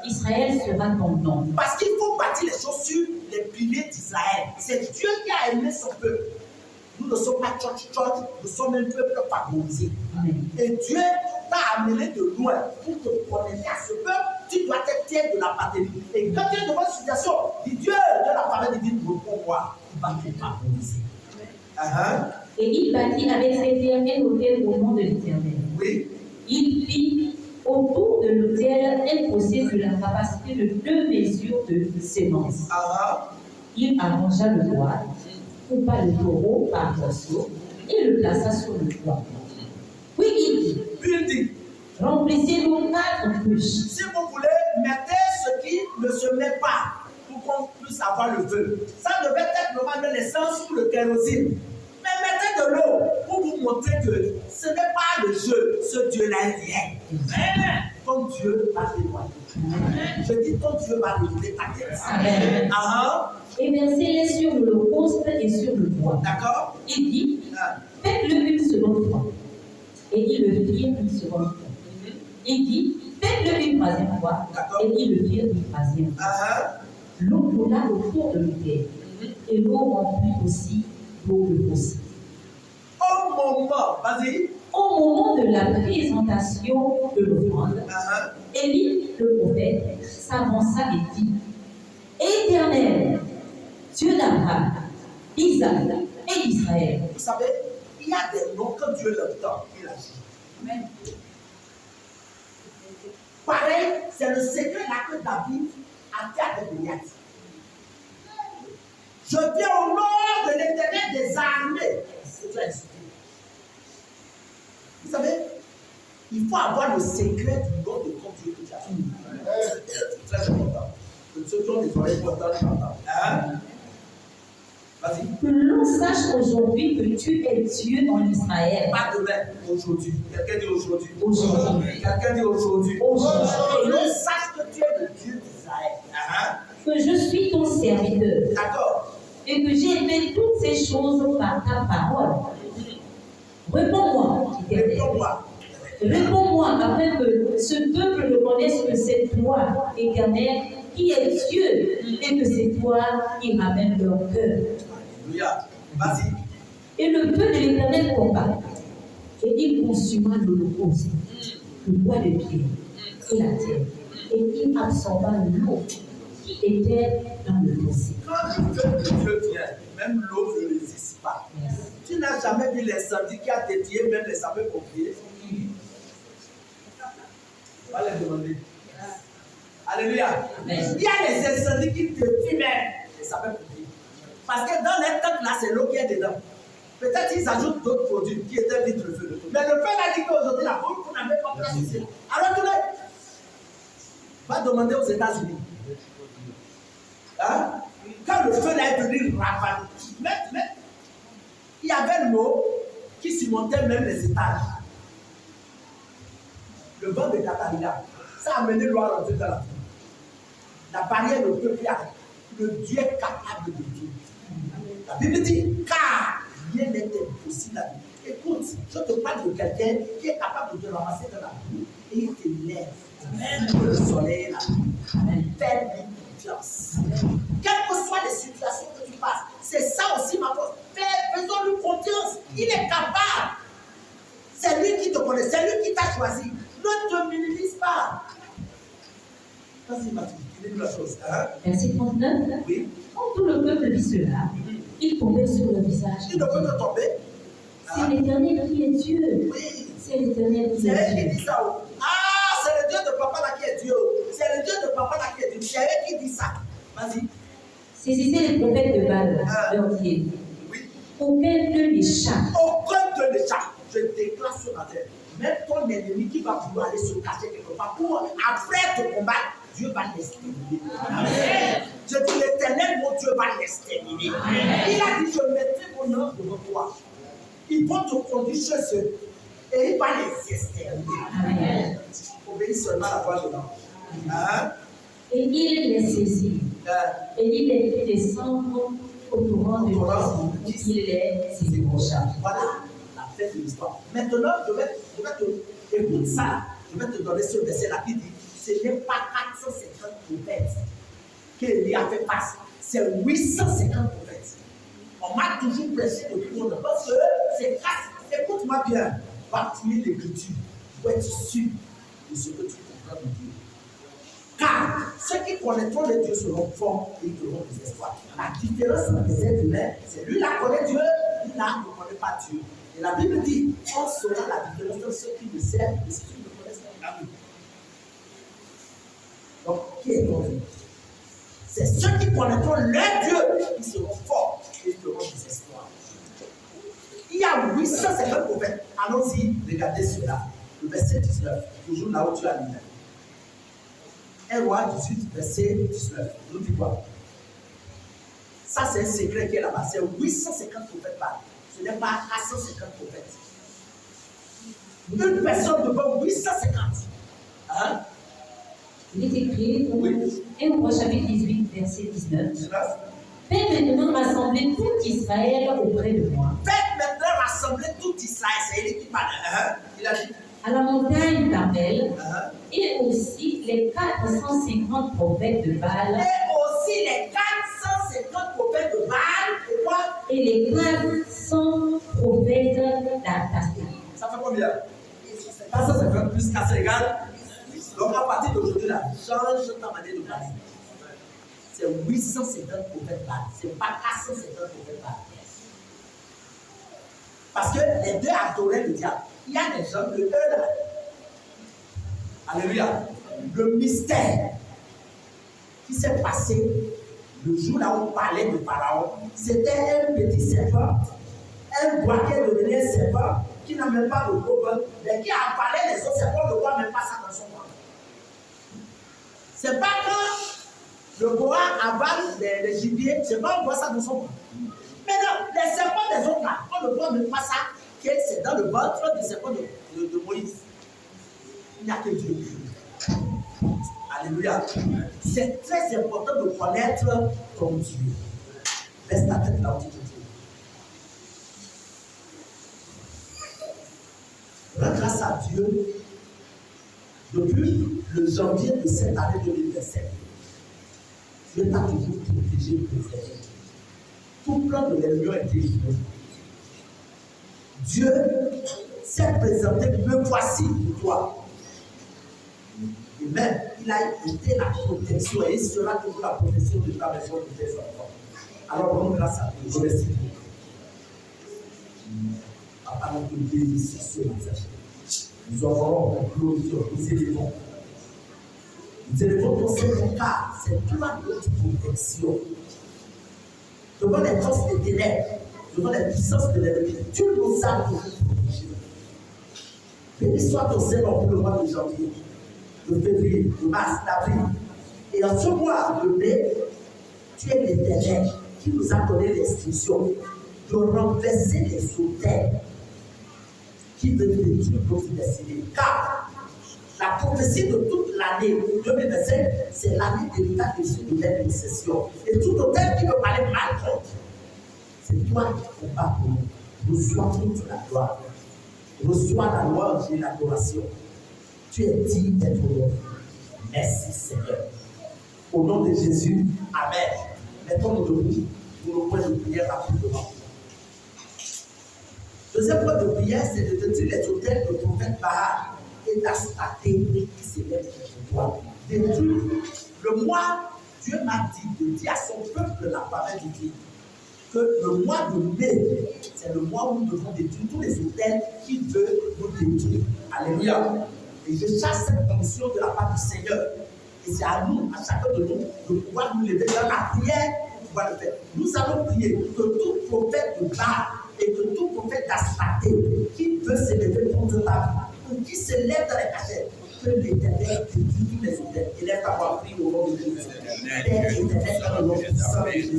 Israël sera ton nom. Parce qu'il faut bâtir les choses sur les piliers d'Israël. C'est Dieu qui a aimé son peuple. Nous ne sommes pas church, nous sommes un peuple favorisé. Et Dieu t'a amené de loin pour te connecter à ce peuple. Tu dois être fier de la patrie. Et quand tu es devant une situation, dis Dieu de la parole divine, reprends-moi. Il va te favoriser. Et il bâtit avec ses pierres un autel au nom de l'Éternel. Oui. Il fit autour de l'autel un fossé de la capacité de 2 mesures de sémence. Il arrangea le bois, coupa le taureau par morceaux et le plaça sur le toit. Puis il dit, remplissez-nous 4 cruches. Si vous voulez, mettez ce qui ne se met pas pour qu'on puisse avoir le feu. Ça devait être normalement l'essence ou le kérosine. Mais mettez de l'eau pour vous montrer que ce n'est pas le jeu. Ce Dieu-là est rien. Ton Dieu va témoigner. Je dis ton Dieu va révéler ta tête. Amen. Et versez-les sur l'holocauste et sur le bois. D'accord. Il dit, faites-le une seconde fois. Et ils le firent une seconde fois. Il dit, faites-le une troisième fois. Et ils le firent une troisième fois. L'eau coula autour de l'autel. Et l'eau remplit aussi l'eau de fossé. Au moment, vas-y. Au moment de la présentation de l'offrande, Élie, le prophète, s'avança et dit, Éternel, Dieu d'Abraham, d'Isaac et d'Israël. Vous savez, il y a des noms que Dieu leur donne, il agit. Amen. Pareil, c'est le secret là que David a fait avec Goliath. Je viens au nom de l'Éternel des armées. C'est Dieu expliqué. Vous savez, il faut avoir le secret du nom de ton Dieu que tu as. C'est très important. Ceux qui ont des oreilles pour entendre, entendre. Vas-y. Que l'on sache aujourd'hui que tu es Dieu en Israël. Pas demain, aujourd'hui. Quelqu'un dit aujourd'hui. Aujourd'hui. Quelqu'un dit aujourd'hui. Aujourd'hui. Que l'on sache que tu es le Dieu d'Israël. Que je suis ton serviteur. D'accord. Et que j'ai fait toutes ces choses par ta parole. Réponds-moi, Réponds-moi. Réponds-moi afin que ce peuple reconnaisse que c'est toi, Éternel, qui es Dieu, et que c'est toi qui ramène leur cœur. Alléluia. Vas-y. Et le feu de l'Éternel combat. Et il consuma l'holocauste, le bois de pied et la terre. Et il absorba l'eau qui était dans le fossé. Quand le feu de Dieu vient, même l'eau ne résiste pas. Tu n'as jamais vu l'incendie qui a dédié même les sapeurs-pompiers. On va les demander. Alléluia. Amen. Il y a les incendies qui détruisent même les sapeurs-pompiers. Parce que dans les tanks là, c'est l'eau qui est dedans. Peut-être qu'ils ajoutent d'autres produits qui étaient vite le feu. Mais le feu a dit qu'aujourd'hui, la pompe, vous n'avez pas place ici. Alors, tu va demander aux États-Unis. Hein? Quand le feu là est venu ravaler, il y avait l'eau qui surmontait même les étages. Le vent de Katarina, ça a amené l'eau à rentrer dans la ville. La barrière ne peut plus arrêter. Le Dieu est capable de tout. La Bible dit, car rien n'est impossible à lui. Écoute, je te parle de quelqu'un qui est capable de te ramasser dans la boue et il te lève. Même le soleil là. Fais confiance. Quelles que soient les situations que tu passes, c'est ça aussi ma force. Faisons-lui confiance. Il est capable. C'est lui qui te connaît, c'est lui qui t'a choisi. Ne te minimise pas. Vas-y, Mathieu, dis-nous la chose. Hein? Verset 39. Oui. Quand tout le peuple vit cela, il tombait sur le visage. Il ne peut te tomber. C'est l'Éternel qui est Dieu. Oui. C'est l'Éternel qui C'est est elle Dieu. qui dit ça. Ah, c'est le Dieu de papa là qui est Dieu. C'est le Dieu de papa là qui est Dieu. C'est elle qui dit ça. Vas-y. Saisissez les prophètes de Baal, leur pied. Oui. Aucun d'eux n'échappe. Aucun de l'échappe. Je déclare sur la terre. Même ton ennemi qui va vouloir aller se cacher quelque part pour après te combattre, Dieu va l'exterminer. Amen. Je dis l'Éternel, mon Dieu va l'exterminer. Il a dit, je mettrai mon œuvre devant toi. Ils vont te conduire chez eux et il va les exterminer. Obéis seulement à la voix de l'ange. Hein? Et il les saisit. Et il les fait descendre au torrent de Dieu. Il les égorgea. Voilà la fin de l'histoire. Maintenant, je vais te écoute ça. Je vais te donner ce verset-là qui dit ce n'est pas 450 prophètes qu'il a fait face. C'est 850 prophètes. On m'a toujours prêché depuis longtemps parce que c'est 4. Écoute-moi bien. Va tuer l'écriture pour être sûr de ce que tu comprends de Dieu. Car ceux qui connaîtront les dieux seront forts et ils feront des espoirs. La différence entre les êtres humains, c'est lui là connaît Dieu, lui là ne connaît pas Dieu. Et la Bible dit, on saura la différence entre ceux qui le servent et ceux qui ne connaissent pas Dieu. Donc, qui est ton Dieu? C'est ceux qui connaîtront leur Dieu qui seront forts et ils feront des espoirs. Il y a 850 prophètes. Allons-y, regardez cela. Le verset 19, toujours là où tu as lu. 1 Roi 18, verset 19. Nous dit quoi? Ça, c'est un secret qui est là-bas. C'est 850 prophètes par. Ce n'est pas 450 prophètes. Une personne devant 850. Hein? Il est écrit dans 1 Roi chapitre 18, verset 19. Faites maintenant rassembler tout Israël auprès de moi. Faites maintenant rassembler tout Israël. C'est lui qui parle. Il a dit. À la montagne Carmel, et aussi les 450 prophètes de Baal. Et aussi les 450 prophètes de Baal. Et quoi? Et les 400 prophètes d'Artasasta. Ça fait combien? 450 plus 4 égale. Donc à partir d'aujourd'hui, là, change ta manière de parler. C'est 850 prophètes Baal. Ce n'est pas 450 prophètes Baal. Parce que les deux adoraient le diable. Il y a des gens de eux là. Alléluia. Le mystère qui s'est passé le jour là où on parlait de Pharaon, c'était un petit serpent, un bois qui est devenu un serpent, qui n'a même pas de copain, mais qui a avalé les autres serpents, ne voit même pas ça dans son ventre. C'est pas quand le bois avale les gibiers, c'est pas on voit ça dans son ventre. Mais non, les serpents des autres là, on ne voit même pas ça. C'est dans le ventre du serpent de Moïse. Il n'y a que Dieu. Alléluia. C'est très important de connaître ton Dieu. Laisse ta tête là où tu te trouves. Rends grâce à Dieu. Depuis le janvier de cette année 2027, Dieu t'a toujours protégé et préservé. Tout plan de l'ennemi a été livré. Dieu s'est présenté, me voici pour toi. Et même, il a été la protection et il sera toujours la protection de ta maison et de tes enfants. Alors, rendons grâce à Dieu. Remercie Dieu. Papa, nous te bénissons ce matin. Nous honorons en glorifiant, nous élevons. Nous élevons ton Seigneur car c'est toi notre protection. Devant les forces des ténèbres, devant les puissances de l'ennemi, tu nous as protégés. Béni soit ton Seigneur pour le mois de janvier, de février, de mars, d'avril. Et en ce mois de mai, tu es l'Éternel qui nous a donné l'instruction de renverser les autels qui veulent détruire notre destinée. Car la prophétie de toute l'année 2025, c'est l'année de l'état de l'intercession. Et tout autel qui veut parler mal contre, C'est toi qui combats pour nous. Reçois toute la gloire. Reçois la louange et l'adoration. Tu es digne d'être honoré. Merci Seigneur. Au nom de Jésus, Amen. Mettons-nous debout pour le point de prière rapidement. Deuxième point de prière, c'est de détruire les autels de prophète Baal et d'Astarté qui s'élèvent contre toi. Détruire. Le mois, Dieu m'a dit de dire à son peuple la parole divine que le mois de mai, c'est le mois où nous devons détruire tous les autels qui veulent nous détruire. Alléluia. Et je chasse cette condition de la part du Seigneur. Et c'est à nous, à chacun de nous, de pouvoir nous lever dans la prière pour pouvoir le faire. Nous allons prier que tout prophète de Baal et que tout prophète d'Astarté qui veut s'élever contre ta vie, ou qui se lève dans les cachettes, que l'Éternel détruit tous les autels. Élève ta voix, prie au nom de Jésus. Père éternel, dans le nom puissant de Jésus,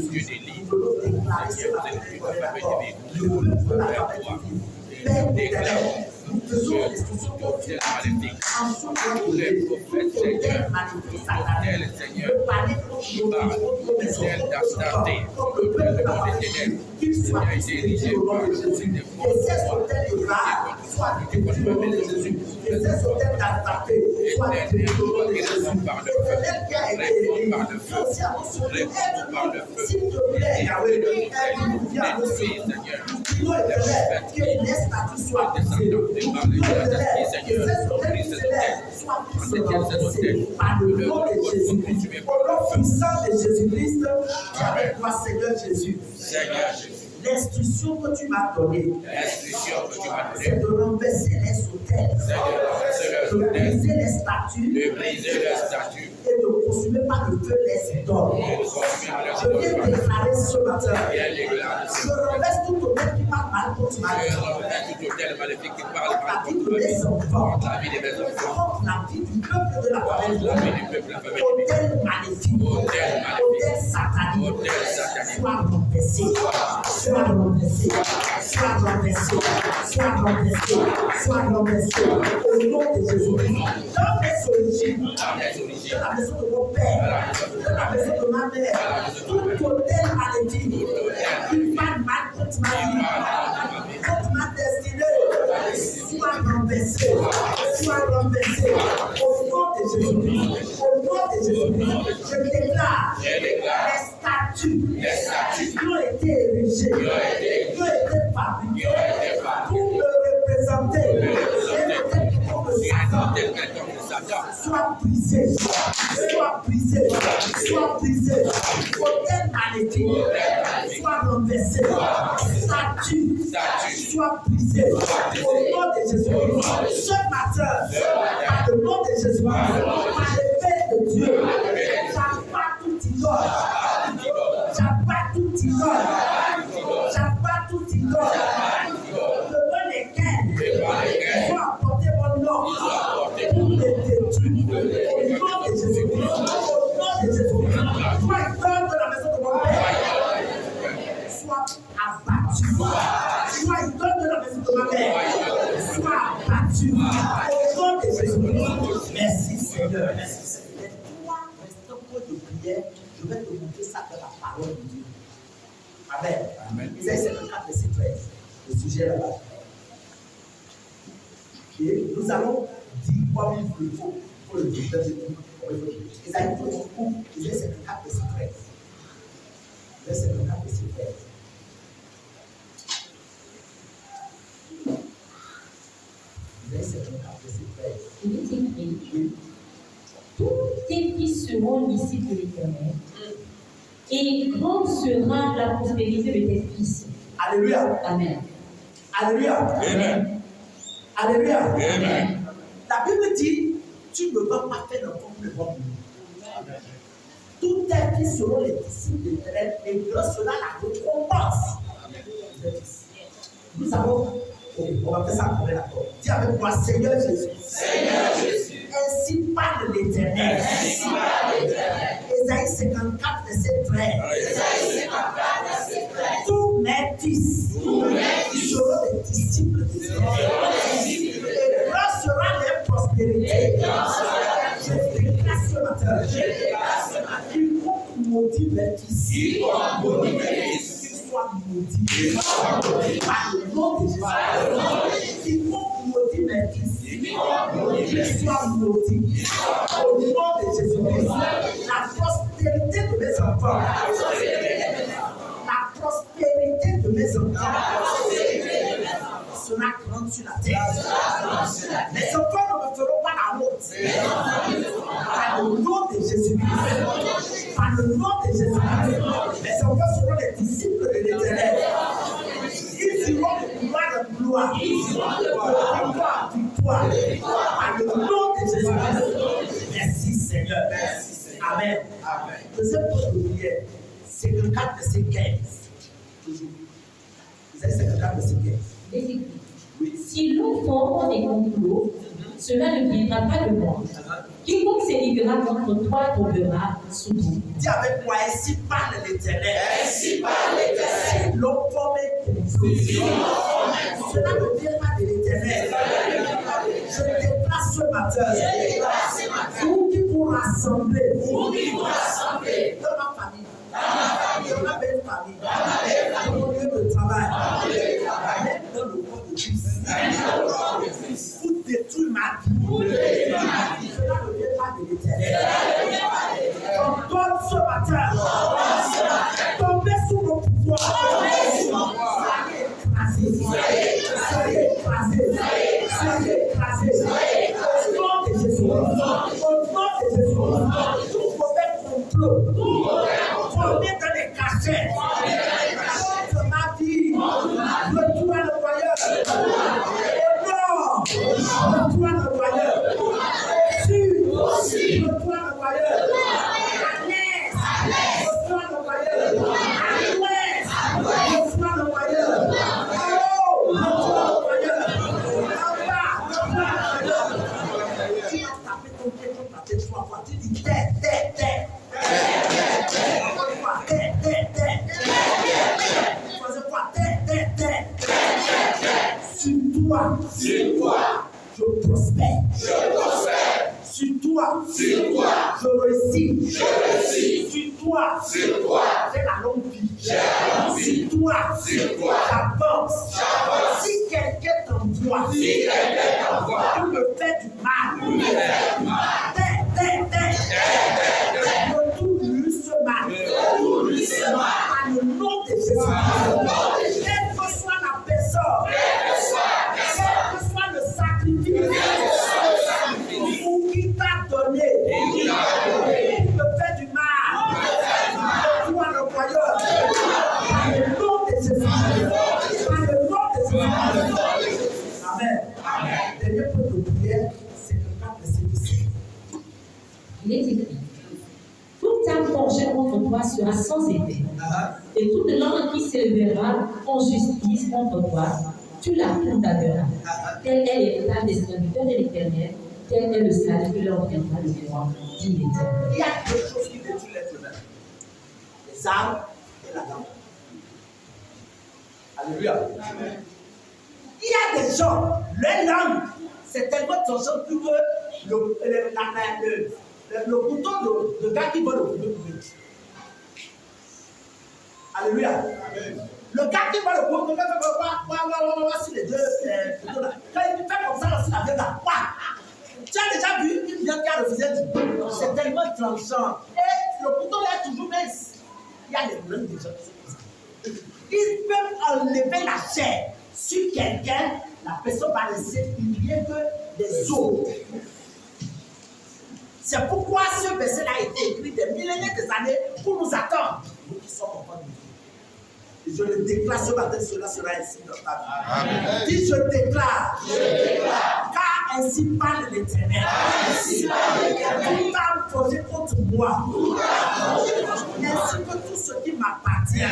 nous devons déclarer ce matin qu'on est d'accord. Le peuple de la parole divine. Père éternel, nous faisons l'instruction pour Dieu en souffrant de Dieu. Tout autel magnifique satanique. Le palais contre nos maisons, contre le peuple de la parole divine, qu'il soit détruit au nom de Jésus. Et ces autels de Baal soient détruits au nom de Jésus. Et ces autels d'Astarté soient détruits au nom de Jésus. L'éternel qui a été élevé, aussi à nous sauver, aide-nous, s'il te plaît, Yahweh, aide-nous, viens à nous sauver. Nous prions, éternel, que les statues soient brisées. Nous prions, éternel, que ces autels qui s'élèvent soient tous renversés par le nom de Jésus-Christ. Au nom puissant de Jésus-Christ, avec toi, Seigneur Jésus. Seigneur Jésus. L'instruction que tu m'as donnée, c'est de renverser les autels, de briser les statues, et de consumer par le feu les idoles. Je viens déclarer ce matin, je renverse tout autel qui parle mal contre ma vie, contre la vie de mes enfants, contre la vie du peuple de la famille, autel maléfique, autel satanique, soit renversé. Sois renversé, sois renversé, sois renversé, sois renversé, au nom de Jésus-Christ. Dans mes origines, dans la maison de mon père, dans la maison de ma mère, tout autel maléfique qui parle mal contre ma vie, contre ma destinée, soit renversé, au nom de Jésus-Christ, au nom de Jésus-Christ. Je déclare les statues qui ont été érigées, qui ont été fabriquées pour me représenter et peut-être pour me soit brisé, soit brisé, soit brisé, autel maléfique, soit renversé, statue, soit brisé, au nom de Jésus-Christ. Ce matin, par le nom de Jésus-Christ, par l'épée de Dieu, j'abat tout idole, j'abat tout idole, j'abat tout idole, devant lesquels vont apporter mon nom pour les détruire. Au nom de Jésus-Christ, au nom de Jésus-Christ, toi, idole de la maison de mon père, sois abattu. Toi, idole de la maison de ma mère, sois abattu. Au nom de Jésus-Christ, merci Seigneur, merci Seigneur. Toi, reste un point de prière, je vais te montrer ça dans la parole de Dieu. Amen. Isaïe 54, verset 13, le sujet là-bas. Et nous allons dire quoi il faut pour le dire. Isaïe 54, verset 13. Verset 54, verset 13. Isaïe 54, verset 13. Il est écrit, tous tes fils seront disciples de l'Éternel, et grande sera la prospérité de tes fils. Alléluia. Amen. Alléluia. Amen. Alléluia. Amen. La Bible dit, tu ne vas pas faire le compte de bon. Tous tes fils seront les disciples de l'Éternel, et grande sera la récompense. Nous avons, on va faire ça en d'accord. Dis avec moi, Seigneur Jésus. Seigneur Jésus. Ainsi parle l'Éternel. Isaïe 54, verset 13. Tous mes fils seront des disciples de l'Éternel. Et grande sera leur prospérité. Je déclare ce matin. Quiconque maudit mes fils, qu'il soit maudit. Par le nom de Jésus. Quiconque maudit mes fils, qu'il soit maudit. Au nom de Jésus-Christ. La prospérité de mes enfants. La prospérité de mes enfants sera grande sur la terre. Les enfants ne me feront pas la honte. Par le nom de Jésus-Christ. Par le nom de Jésus-Christ. Les enfants seront les disciples de l'Éternel. Ils iront de gloire en gloire. De victoire en victoire. Par le nom de Jésus-Christ. Merci Seigneur. Amen. Deuxième point de prière. 54 verset 15. Toujours. Vous avez 54 verset 15. Oui. Si l'eau forme des complots, cela ne viendra pas de moi. Quiconque s'élèvera contre toi tombera sous toi. Dis avec moi, ainsi parle l'Éternel. Ainsi parle l'Éternel. Si l'eau forme des complots, cela ne vient pas de l'Éternel. Je déplace ce matin. Vous qui vous rassemblez. Dans ma famille. Dans ma belle famille. Dans mon lieu de travail. Même dans le corps de Christ. Vous détruisez ma vie. Cela ne vient pas de l'Éternel. Encore ce matin. Tombez sous mon pouvoir. Soyez écrasés. Au nom de Jésus. Tout mauvais complot. Formé dans les cachets. Contre ma vie. Retour à l'envoyeur. Retour à l'envoyeur. Au sud. Retour à l'envoyeur. À l'est. Retour à l'envoyeur. À l'ouest. Retour à l'envoyeur. En haut. Retour à l'envoyeur. En bas. Retour à l'envoyeur. Tu vas taper ton pied contre la tête 3 fois. Tu dis terre. Sur toi, je prospère. Sur toi, je réussis. Sur toi, j'ai la longue vie. Sur toi, j'avance. Si quelqu'un t'envoie, tu me fais du mal. Retourne-lui ce mal. Par le nom de Jésus. Quelle que soit la personne. Ou qui t'a donné, qui me fait du mal, toi l'employeur, par le nom de Jésus, Amen. Dernier point de prière, c'est le 4 verset 17. Il est écrit: toute âme forgée contre toi sera sans effet, et toute langue qui s'élèvera en justice contre toi, tu la condamneras. Tel est l'héritage des serviteurs de l'Éternel, tel est le salut que leur viendra de moi, dit l'Éternel. Il y a deux choses qui détruisent l'être humain: les armes et la langue. Alléluia. Il y a des gens, leur langue, c'est tellement dangereux plus que le couteau de gars qui vole au couteau. Alléluia. Le gars qui va le couteau, sur les deux couteaux là. Quand il fait comme ça, sur la viande là, tu as déjà vu une viande qui a le visage, c'est tellement tranchant. Et le couteau là est toujours mince. Il y a des problèmes déjà. Ils peuvent enlever la chair sur quelqu'un, la personne va laisser oublier que les autres. C'est pourquoi ce verset-là a été écrit des millénaires d'années pour nous attendre. Nous qui sommes enfants de Dieu. Et je le déclare ce matin, cela sera ainsi dans ta vie. Dis, je déclare. Car ainsi parle l'Éternel. Tout âme forgée contre moi. Ainsi que tout ce qui m'appartient.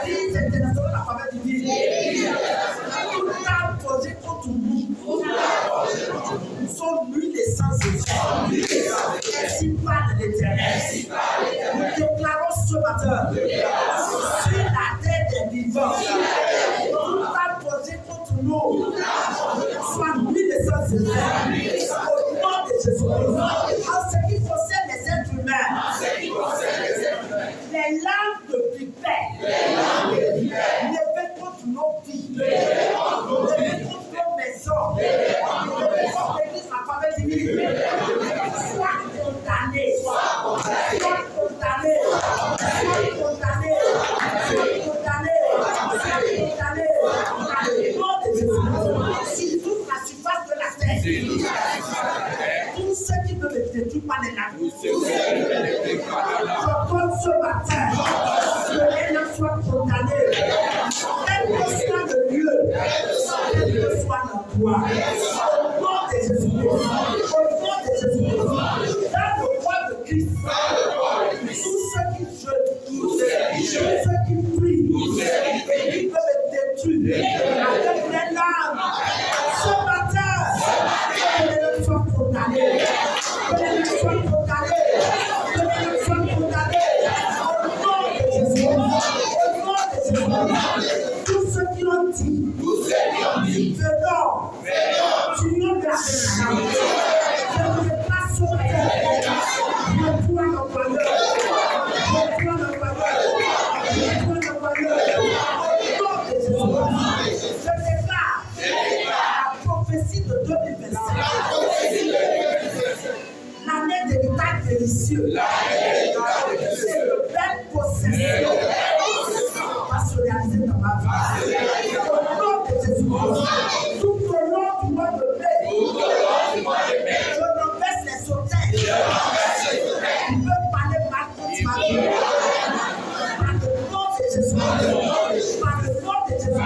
L'Église internationale de la faveur divine. Tout âme forgée contre nous. Sont nuls et sans effet. Ainsi parle l'Éternel. Nous déclarons ce matin. Sur la terre des vivants, tout va poser contre nous, soit nuit et sans effet, au nom de Jésus-Christ. En ce qui concerne les êtres humains, les langues de vipère, détruis par les navis. Je donne ce matin que elle soit condamnée. Quel que soit le lieu, quel que soit l'endroit. Au nom de Jésus-Christ. Au nom de Jésus-Christ. Dans le roi de Christ. Tous ceux qui jeûnent, tous ceux qui prient, qui peuvent être détruits avec les larmes. Ce matin, que les soient condamnés. Que les soient condamnés. Que les soient condamnés. Au nom de Jésus. Au nom de Jésus. Tous ceux qui ont dit, venons, tuons de la terre. Je ne vais pas sauter. Je dois l'envoyer. Je dois l'envoyer. Je dois l'envoyer. Au nom de Jésus. Je déclare la prophétie de 2025. L'année de l'état délicieux. C'est le bel possession va se réaliser dans ma vie. Au nom de Jésus, tout au long du mois de mai, je renverse les sautins. Ils peuvent parler mal contre ma vie. Par le nom de Jésus, par le nom de Jésus,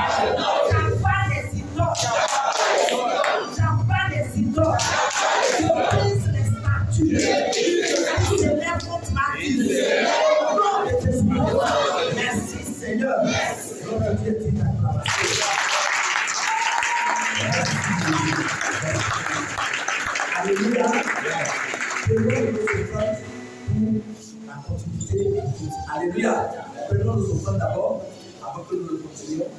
j'abats les idoles. J'abats les idoles. Je brise les statues. Je lève contre ma vie. Au nom de Jésus. Merci Seigneur. Notre Dieu est alléluia. Prenons nos offrandes pour la continuité. Alléluia. Prenons nos offrandes d'abord, avant que nous le continuions.